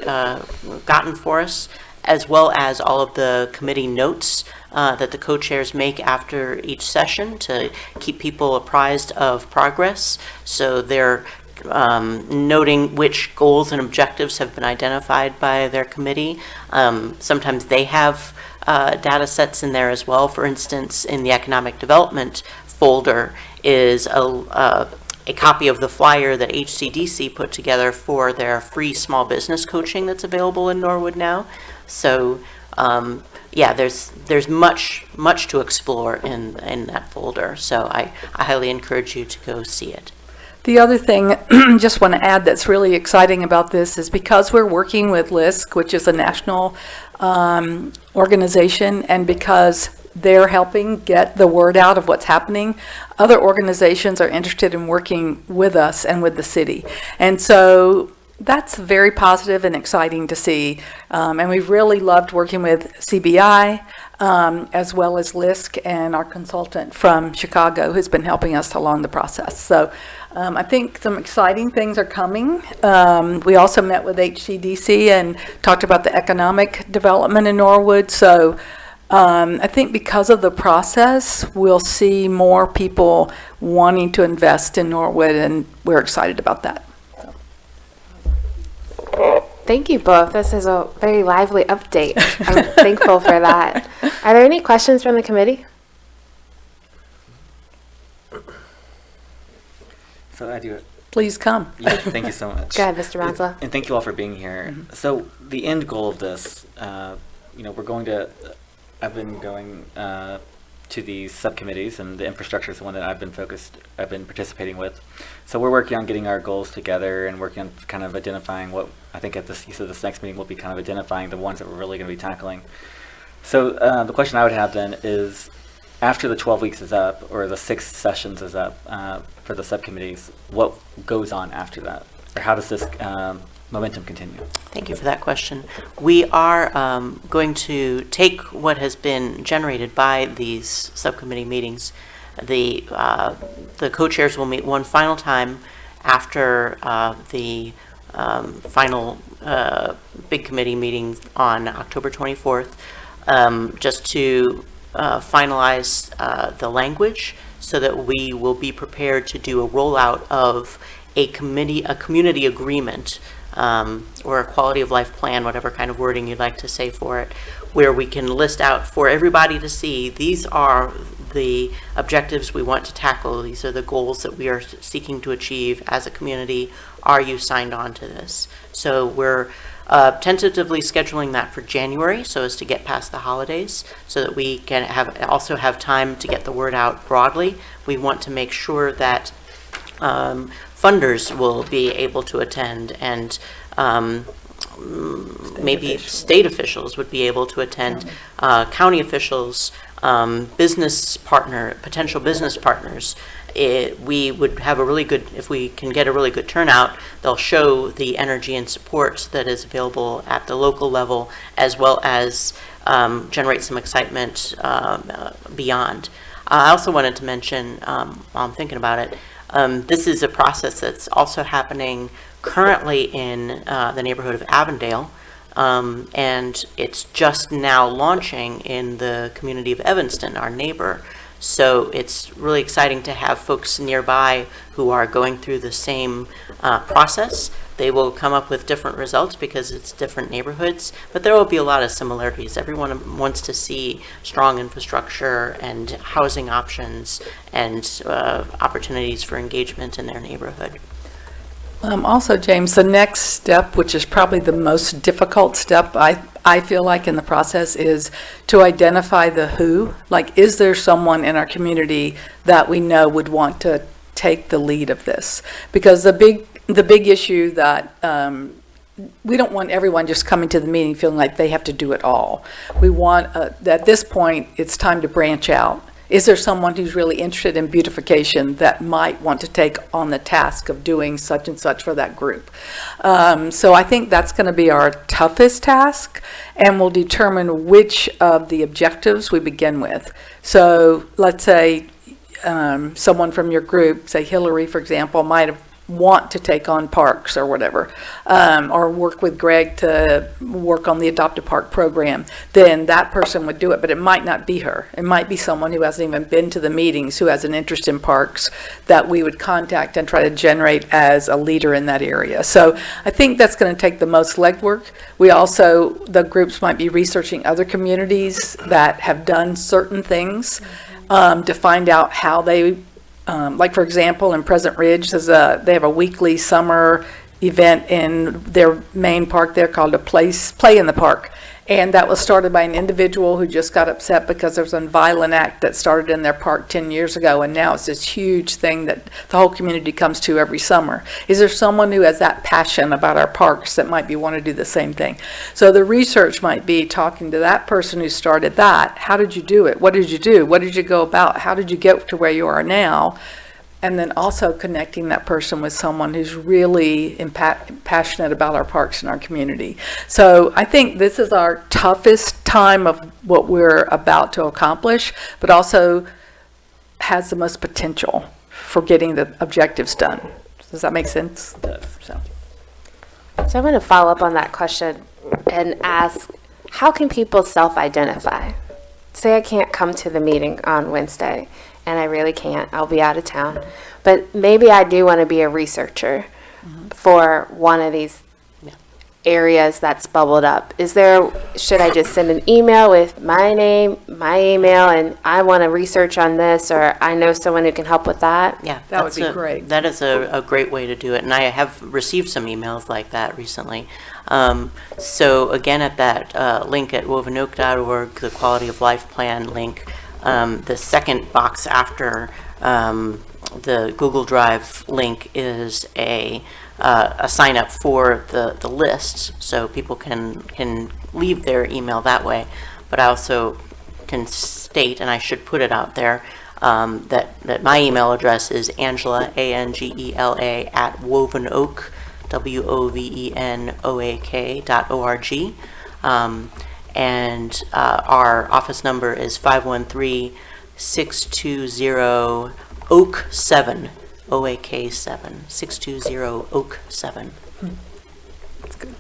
gotten for us, as well as all of the committee notes that the co-chairs make after each session to keep people apprised of progress. So they're noting which goals and objectives have been identified by their committee. Sometimes they have data sets in there as well. For instance, in the economic development folder is a copy of the flyer that HCDC put together for their free small business coaching that's available in Norwood now. So yeah, there's much to explore in that folder. So I highly encourage you to go see it. The other thing, just want to add that's really exciting about this is because we're working with LISC, which is a national organization, and because they're helping get the word out of what's happening, other organizations are interested in working with us and with the city. And so that's very positive and exciting to see. And we've really loved working with CBI, as well as LISC and our consultant from Chicago who's been helping us along the process. So I think some exciting things are coming. We also met with HCDC and talked about the economic development in Norwood. So I think because of the process, we'll see more people wanting to invest in Norwood, and we're excited about that. Thank you both. This is a very lively update. I'm thankful for that. Are there any questions from the committee? So I do. Please come. Yeah, thank you so much. Go ahead, Mr. Mansell. And thank you all for being here. So the end goal of this, we're going to. I've been going to these subcommittees, and the infrastructure is the one that I've been participating with. So we're working on getting our goals together and working on kind of identifying what I think at this. You said this next meeting will be kind of identifying the ones that we're really going to be tackling. So the question I would have then is, after the 12 weeks is up, or the 6 sessions is up for the subcommittees, what goes on after that? Or how does this momentum continue? Thank you for that question. We are going to take what has been generated by these subcommittee meetings. The co-chairs will meet one final time after the final big committee meeting on October 24th, just to finalize the language so that we will be prepared to do a rollout of a community agreement, or a quality of life plan, whatever kind of wording you'd like to say for it, where we can list out for everybody to see, these are the objectives we want to tackle, these are the goals that we are seeking to achieve as a community. Are you signed on to this? So we're tentatively scheduling that for January so as to get past the holidays, so that we can also have time to get the word out broadly. We want to make sure that funders will be able to attend, and maybe state officials would be able to attend, county officials, potential business partners. We would have a really good, if we can get a really good turnout, they'll show the energy and support that is available at the local level, as well as generate some excitement beyond. I also wanted to mention, while I'm thinking about it, this is a process that's also happening currently in the neighborhood of Avondale, and it's just now launching in the community of Evanston, our neighbor. So it's really exciting to have folks nearby who are going through the same process. They will come up with different results because it's different neighborhoods, but there will be a lot of similarities. Everyone wants to see strong infrastructure and housing options and opportunities for engagement in their neighborhood. Also, James, the next step, which is probably the most difficult step, I feel like in the process, is to identify the who. Like, is there someone in our community that we know would want to take the lead of this? Because the big issue that we don't want everyone just coming to the meeting feeling like they have to do it all. We want, at this point, it's time to branch out. Is there someone who's really interested in beautification that might want to take on the task of doing such and such for that group? So I think that's going to be our toughest task, and we'll determine which of the objectives we begin with. So let's say someone from your group, say Hillary, for example, might want to take on parks or whatever, or work with Greg to work on the Adopt a Park program, then that person would do it, but it might not be her. It might be someone who hasn't even been to the meetings, who has an interest in parks, that we would contact and try to generate as a leader in that area. So I think that's going to take the most legwork. We also, the groups might be researching other communities that have done certain things to find out how they like, for example, in Pleasant Ridge, they have a weekly summer event in their main park there called Play in the Park. And that was started by an individual who just got upset because there was a violent act that started in their park 10 years ago, and now it's this huge thing that the whole community comes to every summer. Is there someone who has that passion about our parks that might want to do the same thing? So the research might be talking to that person who started that. How did you do it? What did you do? What did you go about? How did you get to where you are now? And then also connecting that person with someone who's really passionate about our parks and our community. So I think this is our toughest time of what we're about to accomplish, but also has the most potential for getting the objectives done. Does that make sense? So I want to follow up on that question and ask, how can people self-identify? Say I can't come to the meeting on Wednesday, and I really can't. I'll be out of town. But maybe I do want to be a researcher for one of these areas that's bubbled up. Should I just send an email with my name, my email, and I want to research on this, or I know someone who can help with that? Yeah, That would be great. That is a great way to do it, and I have received some emails like that recently. So again, at that link at wovenoak.org, the Quality of Life Plan link, the second box after the Google Drive link is a sign up for the lists, so people can leave their email that way. But I also can state, and I should put it out there, that my email address is Angela, Angela, at wovenoak, wovenoak.org. And our office number is 513-620 Oak 7, OAK 7, 620 Oak 7. that's good.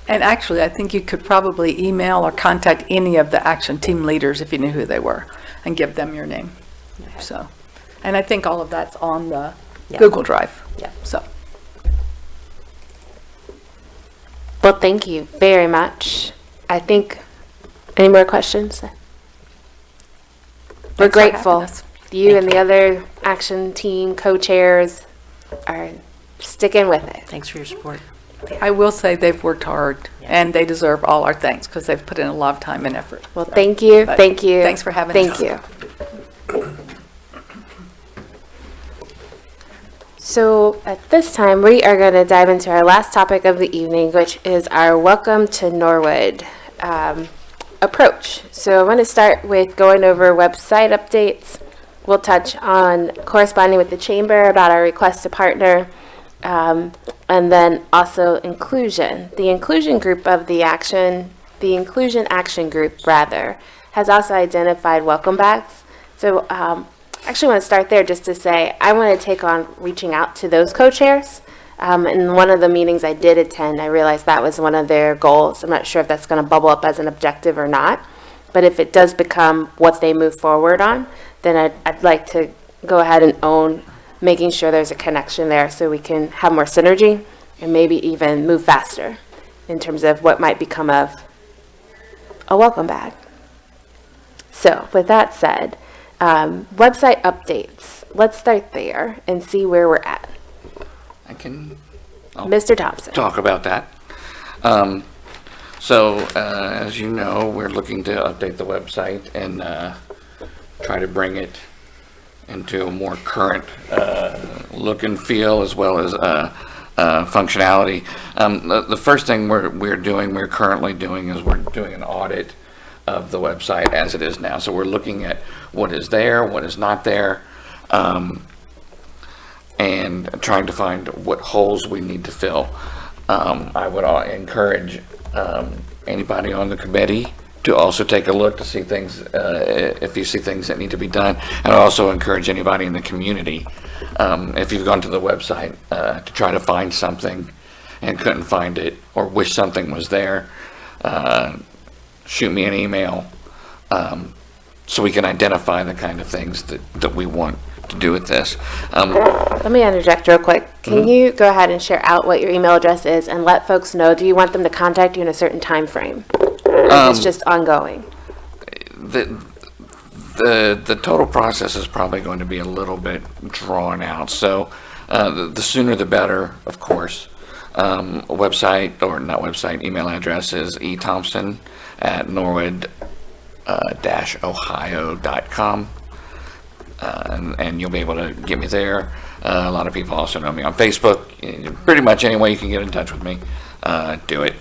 And actually, I think you could probably email or contact any of the action team leaders if you knew who they were and give them your name. So, and I think all of that's on the Google Drive. Yeah. So. Well, thank you very much. I think, any more questions? We're Thanks for having grateful. us. You and the other action team co-chairs are sticking with it. Thanks for your support. I will say they've worked hard, and they deserve all our thanks because they've put in a lot of time and effort. Well, thank you, But thank you. thanks for having Thank us. you. So at this time, we are going to dive into our last topic of the evening, which is our Welcome to Norwood approach. So I want to start with going over website updates. We'll touch on corresponding with the chamber about our request to partner, and then also inclusion. The inclusion group of the inclusion action group, rather, has also identified welcome bags. So actually want to start there just to say I want to take on reaching out to those co-chairs. In one of the meetings I did attend, I realized that was one of their goals. I'm not sure if that's going to bubble up as an objective or not, but if it does become what they move forward on, then I'd like to go ahead and own making sure there's a connection there so we can have more synergy and maybe even move faster in terms of what might become of a welcome bag. So with that said, website updates. Let's start there and see where we're at. I can Mr. Thompson. talk about that. As you know, we're looking to update the website and try to bring it into a more current look and feel as well as functionality. The first thing we're currently doing is we're doing an audit of the website as it is now. So we're looking at what is there, what is not there, and trying to find what holes we need to fill. I would encourage anybody on the committee to also take a look to see things, if you see things that need to be done. And I also encourage anybody in the community, if you've gone to the website to try to find something and couldn't find it or wish something was there, shoot me an email so we can identify the kind of things that we want to do with this. Let me interject real quick. Can you go ahead and share out what your email address is and let folks know, do you want them to contact you in a certain time frame? Or is it just ongoing? The total process is probably going to be a little bit drawn out. So the sooner the better, of course. Website, or not website, email address is ethompson@norwood-ohio.com. And you'll be able to get me there. A lot of people also know me on Facebook. Pretty much any way you can get in touch with me, do it.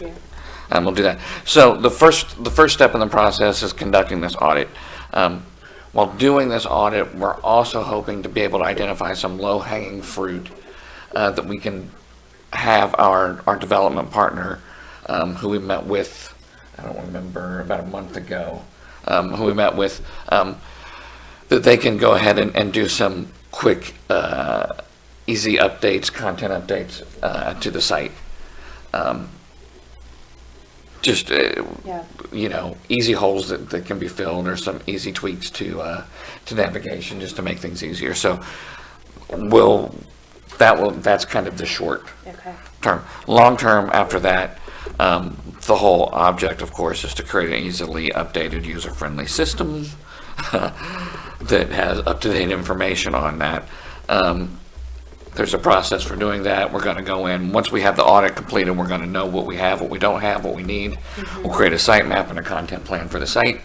And we'll do that. So the first step in the process is conducting this audit. While doing this audit, we're also hoping to be able to identify some low-hanging fruit that we can have our development partner, who we met with, I don't remember, about a month ago, who we met with, that they can go ahead and do some quick, easy updates, content updates to the site. Just, easy holes that can be filled, or some easy tweaks to navigation, just to make things easier. So that's kind of the short term. Long term, after that, the whole object, of course, is to create an easily updated, user-friendly system that has up-to-date information on that. There's a process for doing that. We're going to go in, once we have the audit completed, we're going to know what we have, what we don't have, what we need. We'll create a site map and a content plan for the site.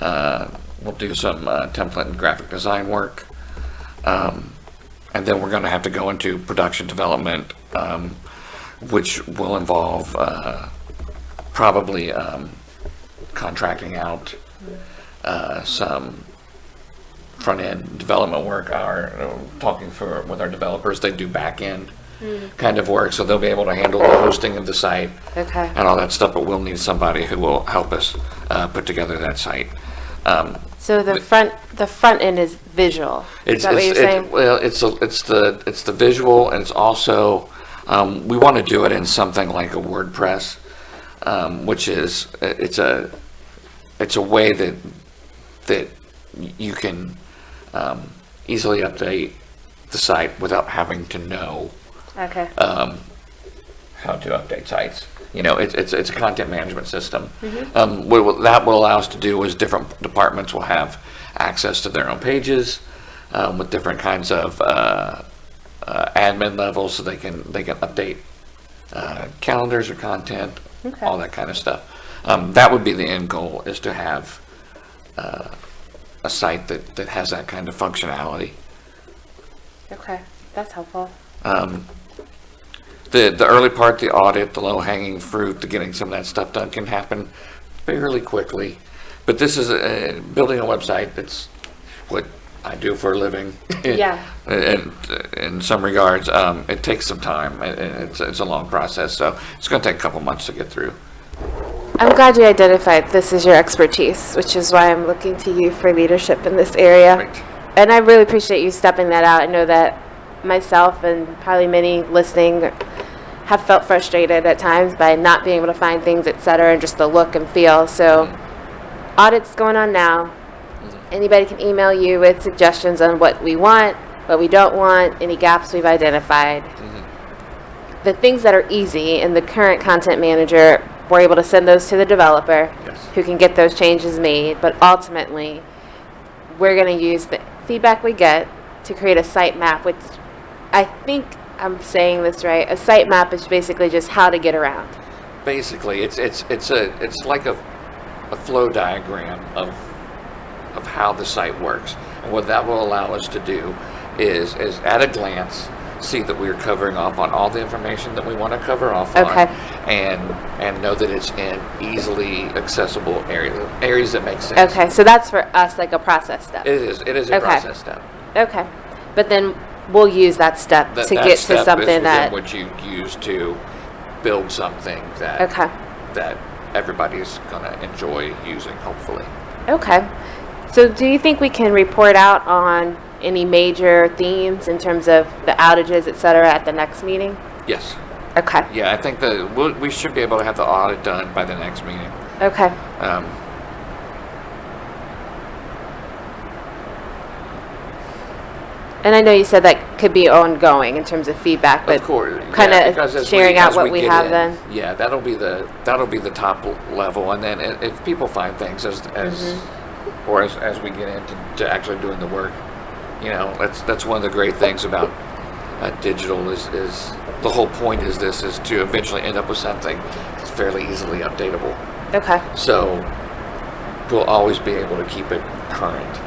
We'll do some template and graphic design work. And then we're going to have to go into production development, which will involve probably contracting out some front-end development work, talking with our developers. They do back-end kind of work, so they'll be able to handle the hosting of the site and all that stuff, but we'll need somebody who will help us put together that site. So the front end is visual. Is that what you're saying? Well, it's the visual, and it's also, we want to do it in something like a WordPress, which is, it's a way that you can easily update the site without having to know how to update sites. It's a content management system. What that will allow us to do is different departments will have access to their own pages with different kinds of admin levels, so they can update calendars or content, all that kind of stuff. That would be the end goal, is to have a site that has that kind of functionality. Okay, that's helpful. The early part, the audit, the low-hanging fruit, the getting some of that stuff done can happen fairly quickly. But this is building a website. That's what I do for a living. Yeah. And in some regards, it takes some time. It's a long process, so it's going to take a couple months to get through. I'm glad you identified this as your expertise, which is why I'm looking to you for leadership in this area. Right. And I really appreciate you stepping that out. I know that myself and probably many listening have felt frustrated at times by not being able to find things, et cetera, and just the look and feel. So audit's going on now. Anybody can email you with suggestions on what we want, what we don't want, any gaps we've identified. The things that are easy in the current content manager, we're able to send those to the developer, who can get those changes made. But ultimately, we're going to use the feedback we get to create a site map, which I think I'm saying this right. A site map is basically just how to get around. Basically, it's like a flow diagram of how the site works. And what that will allow us to do is at a glance see that we're covering off on all the information that we want to cover off on, and know that it's in easily accessible areas that make sense. Okay, so that's for us like a process step. It is a process step. Okay, but then we'll use that step to get to something that what you use to build something that that everybody's gonna enjoy using, hopefully. Okay, so do you think we can report out on any major themes in terms of the outages, et cetera, at the next meeting? Yes. Okay. Yeah, I think we should be able to have the audit done by the next meeting. Okay. And I know you said that could be ongoing in terms of feedback, but of course, kind of sharing out what we have then. Yeah, that'll be the top level, and then if people find things as we get into actually doing the work, that's one of the great things about digital is the whole point is to eventually end up with something that's fairly easily updatable. Okay. So we'll always be able to keep it current.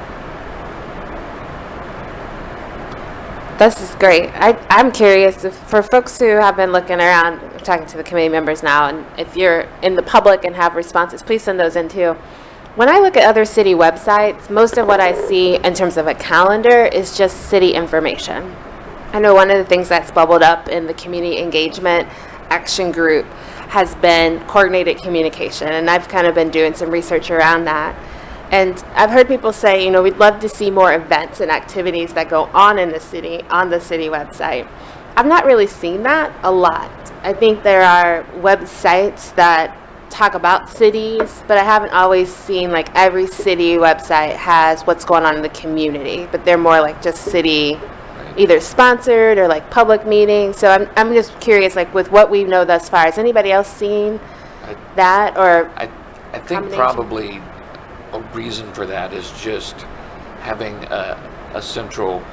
This is great. I'm curious if, for folks who have been looking around, I'm talking to the committee members now, and if you're in the public and have responses, please send those in too. When I look at other city websites, most of what I see in terms of a calendar is just city information. I know one of the things that's bubbled up in the community engagement action group has been coordinated communication, and I've kind of been doing some research around that. And I've heard people say, you know, we'd love to see more events and activities that go on in the city, on the city website. I've not really seen that a lot. I think there are websites that talk about cities, but I haven't always seen like every city website has what's going on in the community, but they're more like just city, either sponsored or like public meetings. So I'm just curious, like with what we know thus far, has anybody else seen that or? I think probably a reason for that is just having a central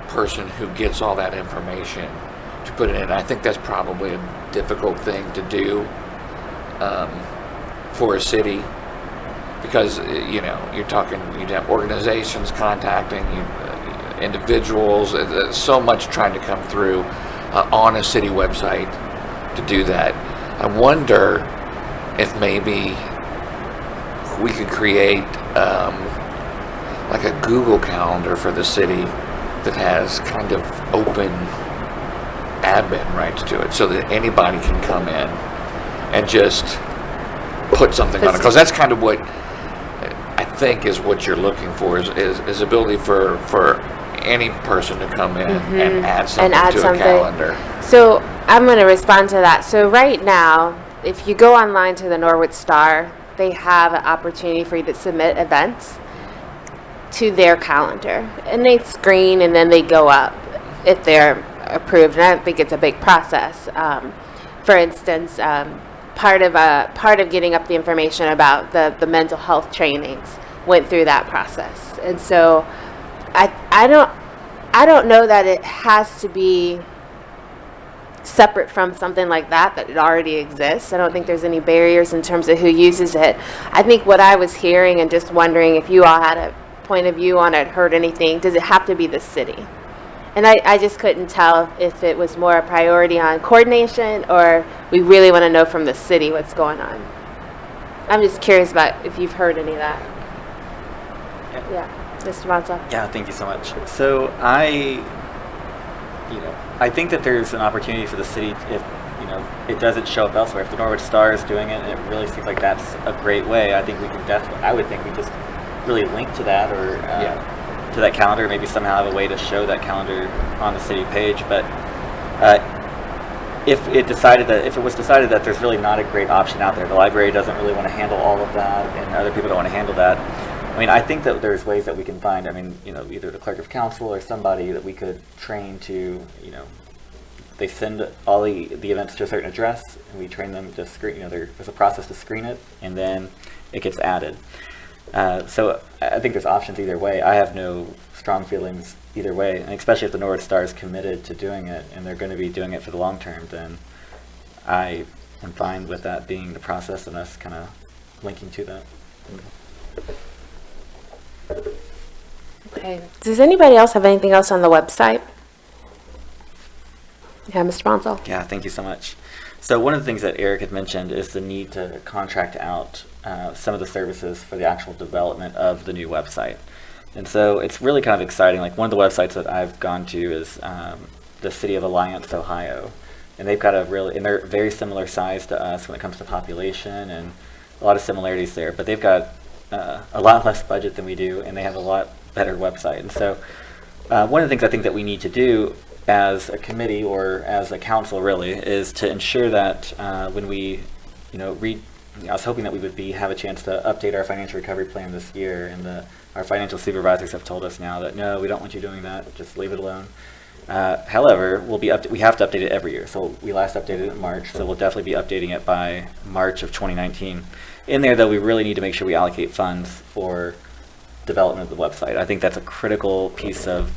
person who gets all that information to put it in. I think that's probably a difficult thing to do for a city, because you know, you'd have organizations contacting you, individuals. There's so much trying to come through on a city website to do that. I wonder if maybe we could create like a Google Calendar for the city that has kind of open admin rights to it, so that anybody can come in and just put something on it. Because that's kind of what I think is what you're looking for, is ability for any person to come in and add something to a calendar. So I'm going to respond to that. So right now, if you go online to the Norwood Star, they have an opportunity for you to submit events to their calendar, and they screen and then they go up if they're approved. And I don't think it's a big process. For instance, part of getting up the information about the mental health trainings went through that process, and so I don't know that it has to be separate from something like that it already exists. I don't think there's any barriers in terms of who uses it. I think what I was hearing and just wondering if you all had a point of view on it, heard anything, does it have to be the city? And I just couldn't tell if it was more a priority on coordination or we really want to know from the city what's going on. I'm just curious about if you've heard any of that. Yeah, Mr. Monsell. Yeah, thank you so much. So I think that there's an opportunity for the city if, it doesn't show up elsewhere. If the Norwood Star is doing it, and it really seems like that's a great way, I think we can I would think we just really link to that or to that calendar, maybe somehow have a way to show that calendar on the city page. But if it was decided that there's really not a great option out there, the library doesn't really want to handle all of that, and other people don't want to handle that, I think that there's ways that we can find, either the clerk of council or somebody that we could train to, they send all the events to a certain address, and we train them to screen, there's a process to screen it, and then it gets added. So I think there's options either way. I have no strong feelings either way, and especially if the Norwood Star is committed to doing it, and they're going to be doing it for the long term, then I am fine with that being the process and us kind of linking to that. Okay. Does anybody else have anything else on the website? Yeah, Mr. Monsell. Yeah, thank you so much. So one of the things that Eric had mentioned is the need to contract out some of the services for the actual development of the new website. And so it's really kind of exciting. Like one of the websites that I've gone to is the City of Alliance, Ohio. And they've got and they're very similar size to us when it comes to population and a lot of similarities there. But they've got a lot less budget than we do, and they have a lot better website. And so one of the things I think that we need to do as a committee or as a council really is to ensure that when we, I was hoping that we would have a chance to update our financial recovery plan this year, and our financial supervisors have told us now that no, we don't want you doing that, just leave it alone. However, we have to update it every year. So we last updated it in March, so we'll definitely be updating it by March of 2019. In there, though, we really need to make sure we allocate funds for development of the website. I think that's a critical piece of,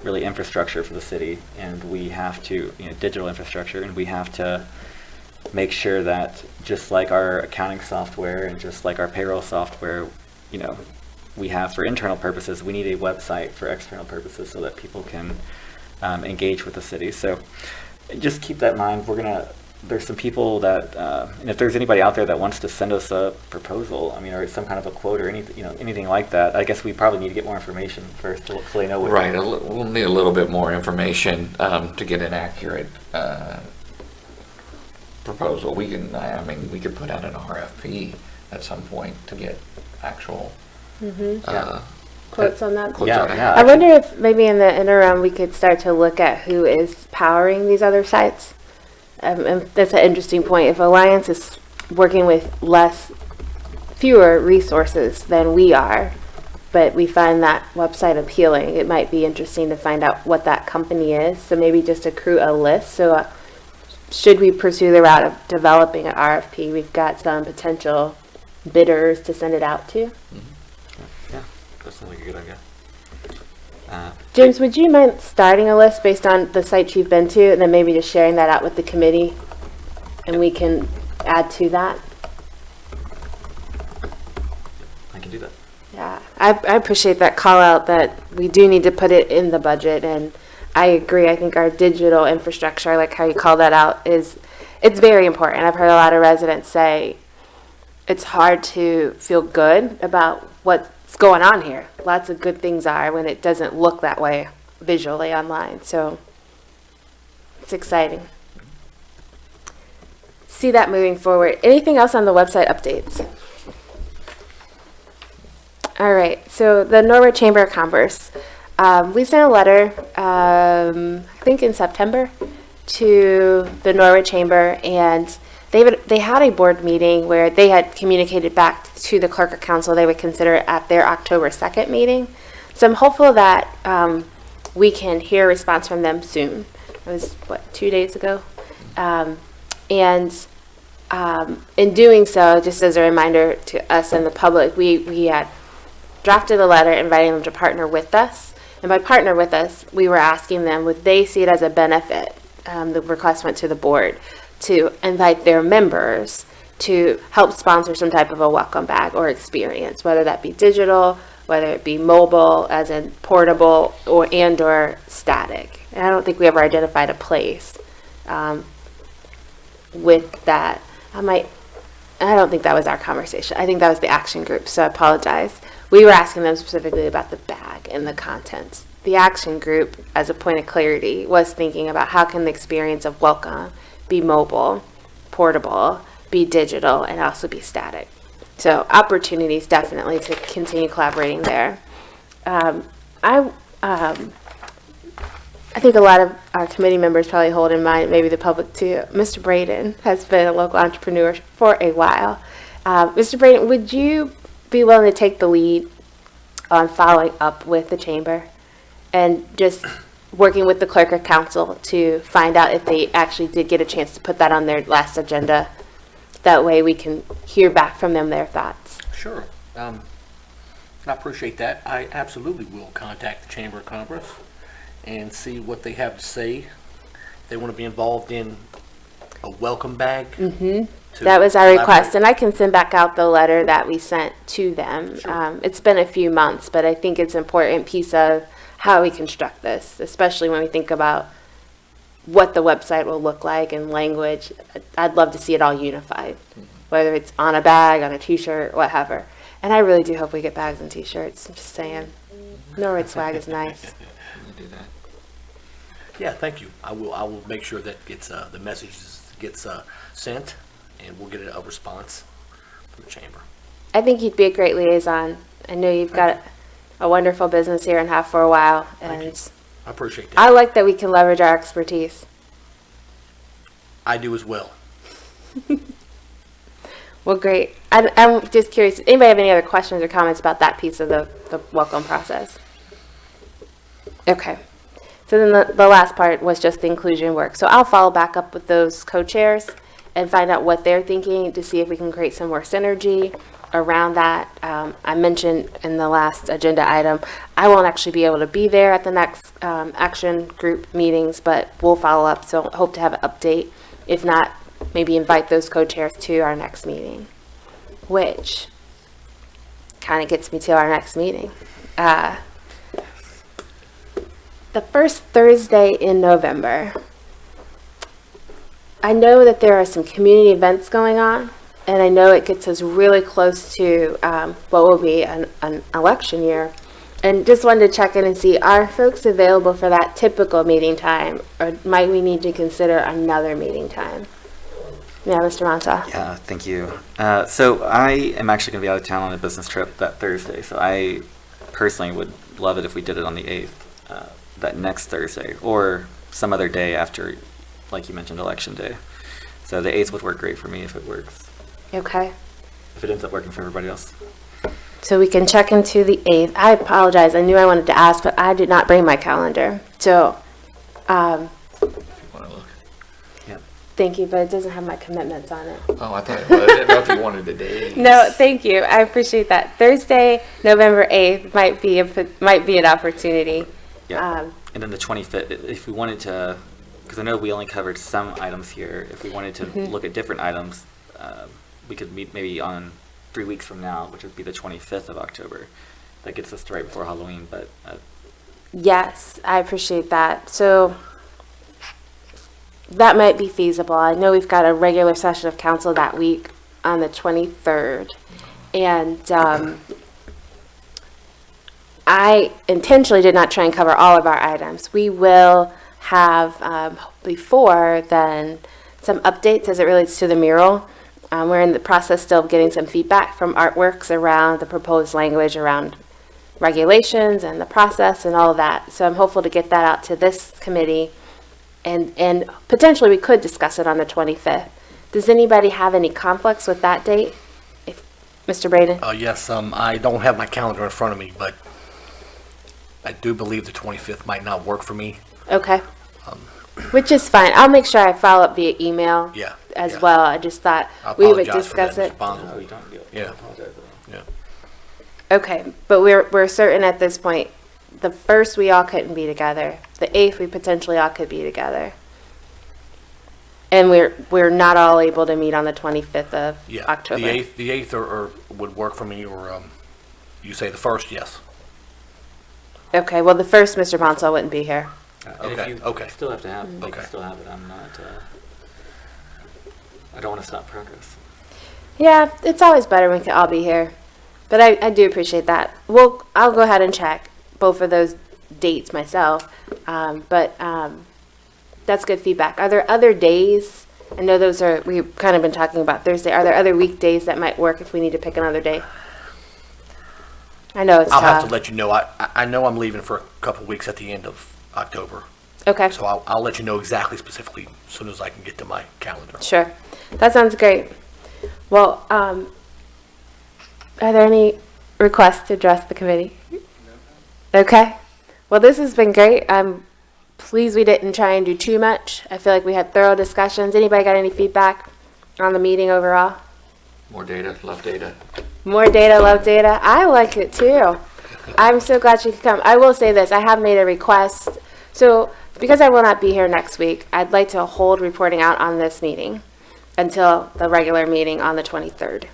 really infrastructure for the city, and we have to, digital infrastructure, and we have to make sure that just like our accounting software and just like our payroll software, we have for internal purposes, we need a website for external purposes so that people can engage with the city. So just keep that in mind. There's some people that, and if there's anybody out there that wants to send us a proposal, or some kind of a quote or anything like that, I guess we probably need to get more information first so they know what. Right, we'll need a little bit more information to get an accurate proposal. We can, we could put out an RFP at some point to get actual Quotes on that? quotes on it. Yeah. I wonder if maybe in the interim we could start to look at who is powering these other sites. And that's an interesting point. If Alliance is working with fewer resources than we are, but we find that website appealing, it might be interesting to find out what that company is. So maybe just accrue a list. So should we pursue the route of developing an RFP, we've got some potential bidders to send it out to. Yeah, that sounds like a good idea. James, would you mind starting a list based on the sites you've been to, and then maybe just sharing that out with the committee, and we can add to that? I can do that. Yeah, I appreciate that call out that we do need to put it in the budget, and I agree. I think our digital infrastructure, I like how you call that out, it's very important. I've heard a lot of residents say it's hard to feel good about what's going on here. Lots of good things are when it doesn't look that way visually online. So it's exciting. See that moving forward. Anything else on the website updates? All right. So the Norwood Chamber of Commerce. We sent a letter, I think in September, to the Norwood Chamber, and they had a board meeting where they had communicated back to the clerk of council they would consider it at their October 2nd meeting. So I'm hopeful that we can hear a response from them soon. It was, 2 days ago? In doing so, just as a reminder to us and the public, we had drafted a letter inviting them to partner with us. And by partner with us, we were asking them, would they see it as a benefit? The request went to the board to invite their members to help sponsor some type of a welcome bag or experience, whether that be digital, whether it be mobile, as in portable, or static. And I don't think we ever identified a place with that. I don't think that was our conversation. I think that was the action group, so I apologize. We were asking them specifically about the bag and the contents. The action group, as a point of clarity, was thinking about how can the experience of welcome be mobile, portable, be digital, and also be static. So opportunities definitely to continue collaborating there. I think a lot of our committee members probably hold in mind, maybe the public too, Mr. Braden has been a local entrepreneur for a while. Mr. Braden, would you be willing to take the lead on following up with the chamber and just working with the clerk of council to find out if they actually did get a chance to put that on their last agenda? That way we can hear back from them their thoughts. Sure. I appreciate that. I absolutely will contact the Chamber of Commerce and see what they have to say. If they want to be involved in a welcome bag. Mm-hmm. That was our request, and I can send back out the letter that we sent to them. Sure. It's been a few months, but I think it's an important piece of how we construct this, especially when we think about what the website will look like and language. I'd love to see it all unified, whether it's on a bag, on a t-shirt, whatever. And I really do hope we get bags and t-shirts. I'm just saying. Norwood swag is nice. Do that. Yeah, thank you. I will make sure that the message gets sent, and we'll get a response from the chamber. I think you'd be a great liaison. I know you've got a wonderful business here and have for a while. And I appreciate that. I like that we can leverage our expertise. I do as well. Well, great. I'm just curious, anybody have any other questions or comments about that piece of the welcome process? Okay. So then the last part was just the inclusion work. So I'll follow back up with those co-chairs and find out what they're thinking to see if we can create some more synergy. around that. I mentioned in the last agenda item, I won't actually be able to be there at the next action group meetings, but we'll follow up, so hope to have an update. If not, maybe invite those co-chairs to our next meeting, which kind of gets me to our next meeting. The first Thursday in November. I know that there are some community events going on, and I know it gets us really close to what will be an election year. And just wanted to check in and see, are folks available for that typical meeting time, or might we need to consider another meeting time? Yeah, Mr. Monta. Yeah, thank you. So I am actually going to be out of town on a business trip that Thursday, so I personally would love it if we did it on the 8th, that next Thursday, or some other day after, like you mentioned, Election Day. So the 8th would work great for me if it works, Okay. if it ends up working for everybody else. So we can check into the 8th. I apologize. I knew I wanted to ask, but I did not bring my calendar. So, Want to look? Yeah. thank you, but it doesn't have my commitments on it. Oh, I thought, well, I didn't know if you wanted the days. No, thank you. I appreciate that. Thursday, November 8th might be an opportunity. Yeah. And then the 25th, if we wanted to, because I know we only covered some items here, if we wanted to look at different items, we could meet maybe on 3 weeks from now, which would be the 25th of October. That gets us to right before Halloween, but Yes, I appreciate that. So that might be feasible. I know we've got a regular session of council that week on the 23rd. And I intentionally did not try and cover all of our items. We will have, before then, some updates as it relates to the mural. We're in the process still of getting some feedback from Artworks around the proposed language around regulations and the process and all of that. So I'm hopeful to get that out to this committee, and potentially we could discuss it on the 25th. Does anybody have any conflicts with that date? Mr. Braden? Yes, I don't have my calendar in front of me, but I do believe the 25th might not work for me. Okay. Which is fine. I'll make sure I follow up via email Yeah, as yeah. well. I just thought I we would apologize for that, discuss it. Mr. Bonzo. no, you don't do it. Yeah. I apologize for that. Yeah. Okay, but we're certain at this point, the 1st we all couldn't be together. The 8th we potentially all could be together. And we're not all able to meet on the 25th of Yeah. October. The 8th or would work for me, or you say the 1st, yes. Okay, well, the 1st, Mr. Ponsall wouldn't be here. And if Okay, you okay. still have to have, they can Okay. still have it. I'm not, I don't want to stop progress. Yeah, it's always better when we can all be here. But I do appreciate that. I'll go ahead and check both of those dates myself. But that's good feedback. Are there other days? I know we've kind of been talking about Thursday. Are there other weekdays that might work if we need to pick another day? I know it's I'll have tough. to let you know. I know I'm leaving for a couple weeks at the end of October, Okay, so I'll let you know exactly specifically as soon as I can get to my calendar. sure. That sounds great. Well, are there any requests to address the committee? Okay. Well, this has been great. I'm pleased we didn't try and do too much. I feel like we had thorough discussions. Anybody got any feedback on the meeting overall? More data, love data. More data, love data. I like it too. I'm so glad you could come. I will say this, I have made a request. So because I will not be here next week, I'd like to hold reporting out on this meeting until the regular meeting on the 23rd.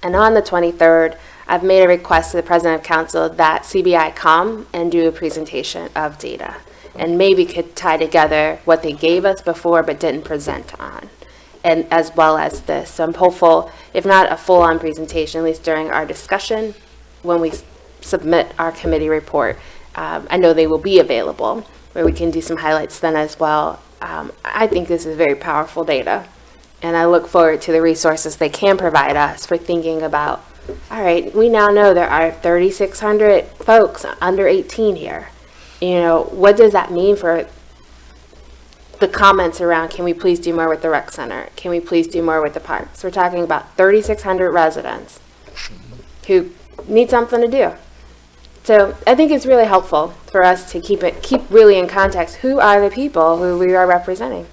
And on the 23rd, I've made a request to the President of Council that CBI come and do a presentation of data and maybe could tie together what they gave us before but didn't present on, and as well as this. So I'm hopeful, if not a full-on presentation, at least during our discussion when we submit our committee report. I know they will be available where we can do some highlights then as well. I think this is very powerful data, and I look forward to the resources they can provide us for thinking about, all right, we now know there are 3,600 folks under 18 here. You know, what does that mean for the comments around, can we please do more with the rec center? Can we please do more with the parks? We're talking about 3,600 residents who need something to do. So I think it's really helpful for us to keep really in context. Who are the people who we are representing?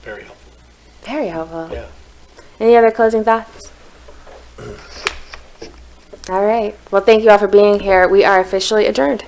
Very helpful. Very helpful. Yeah. Any other closing thoughts? All right. Well, thank you all for being here. We are officially adjourned.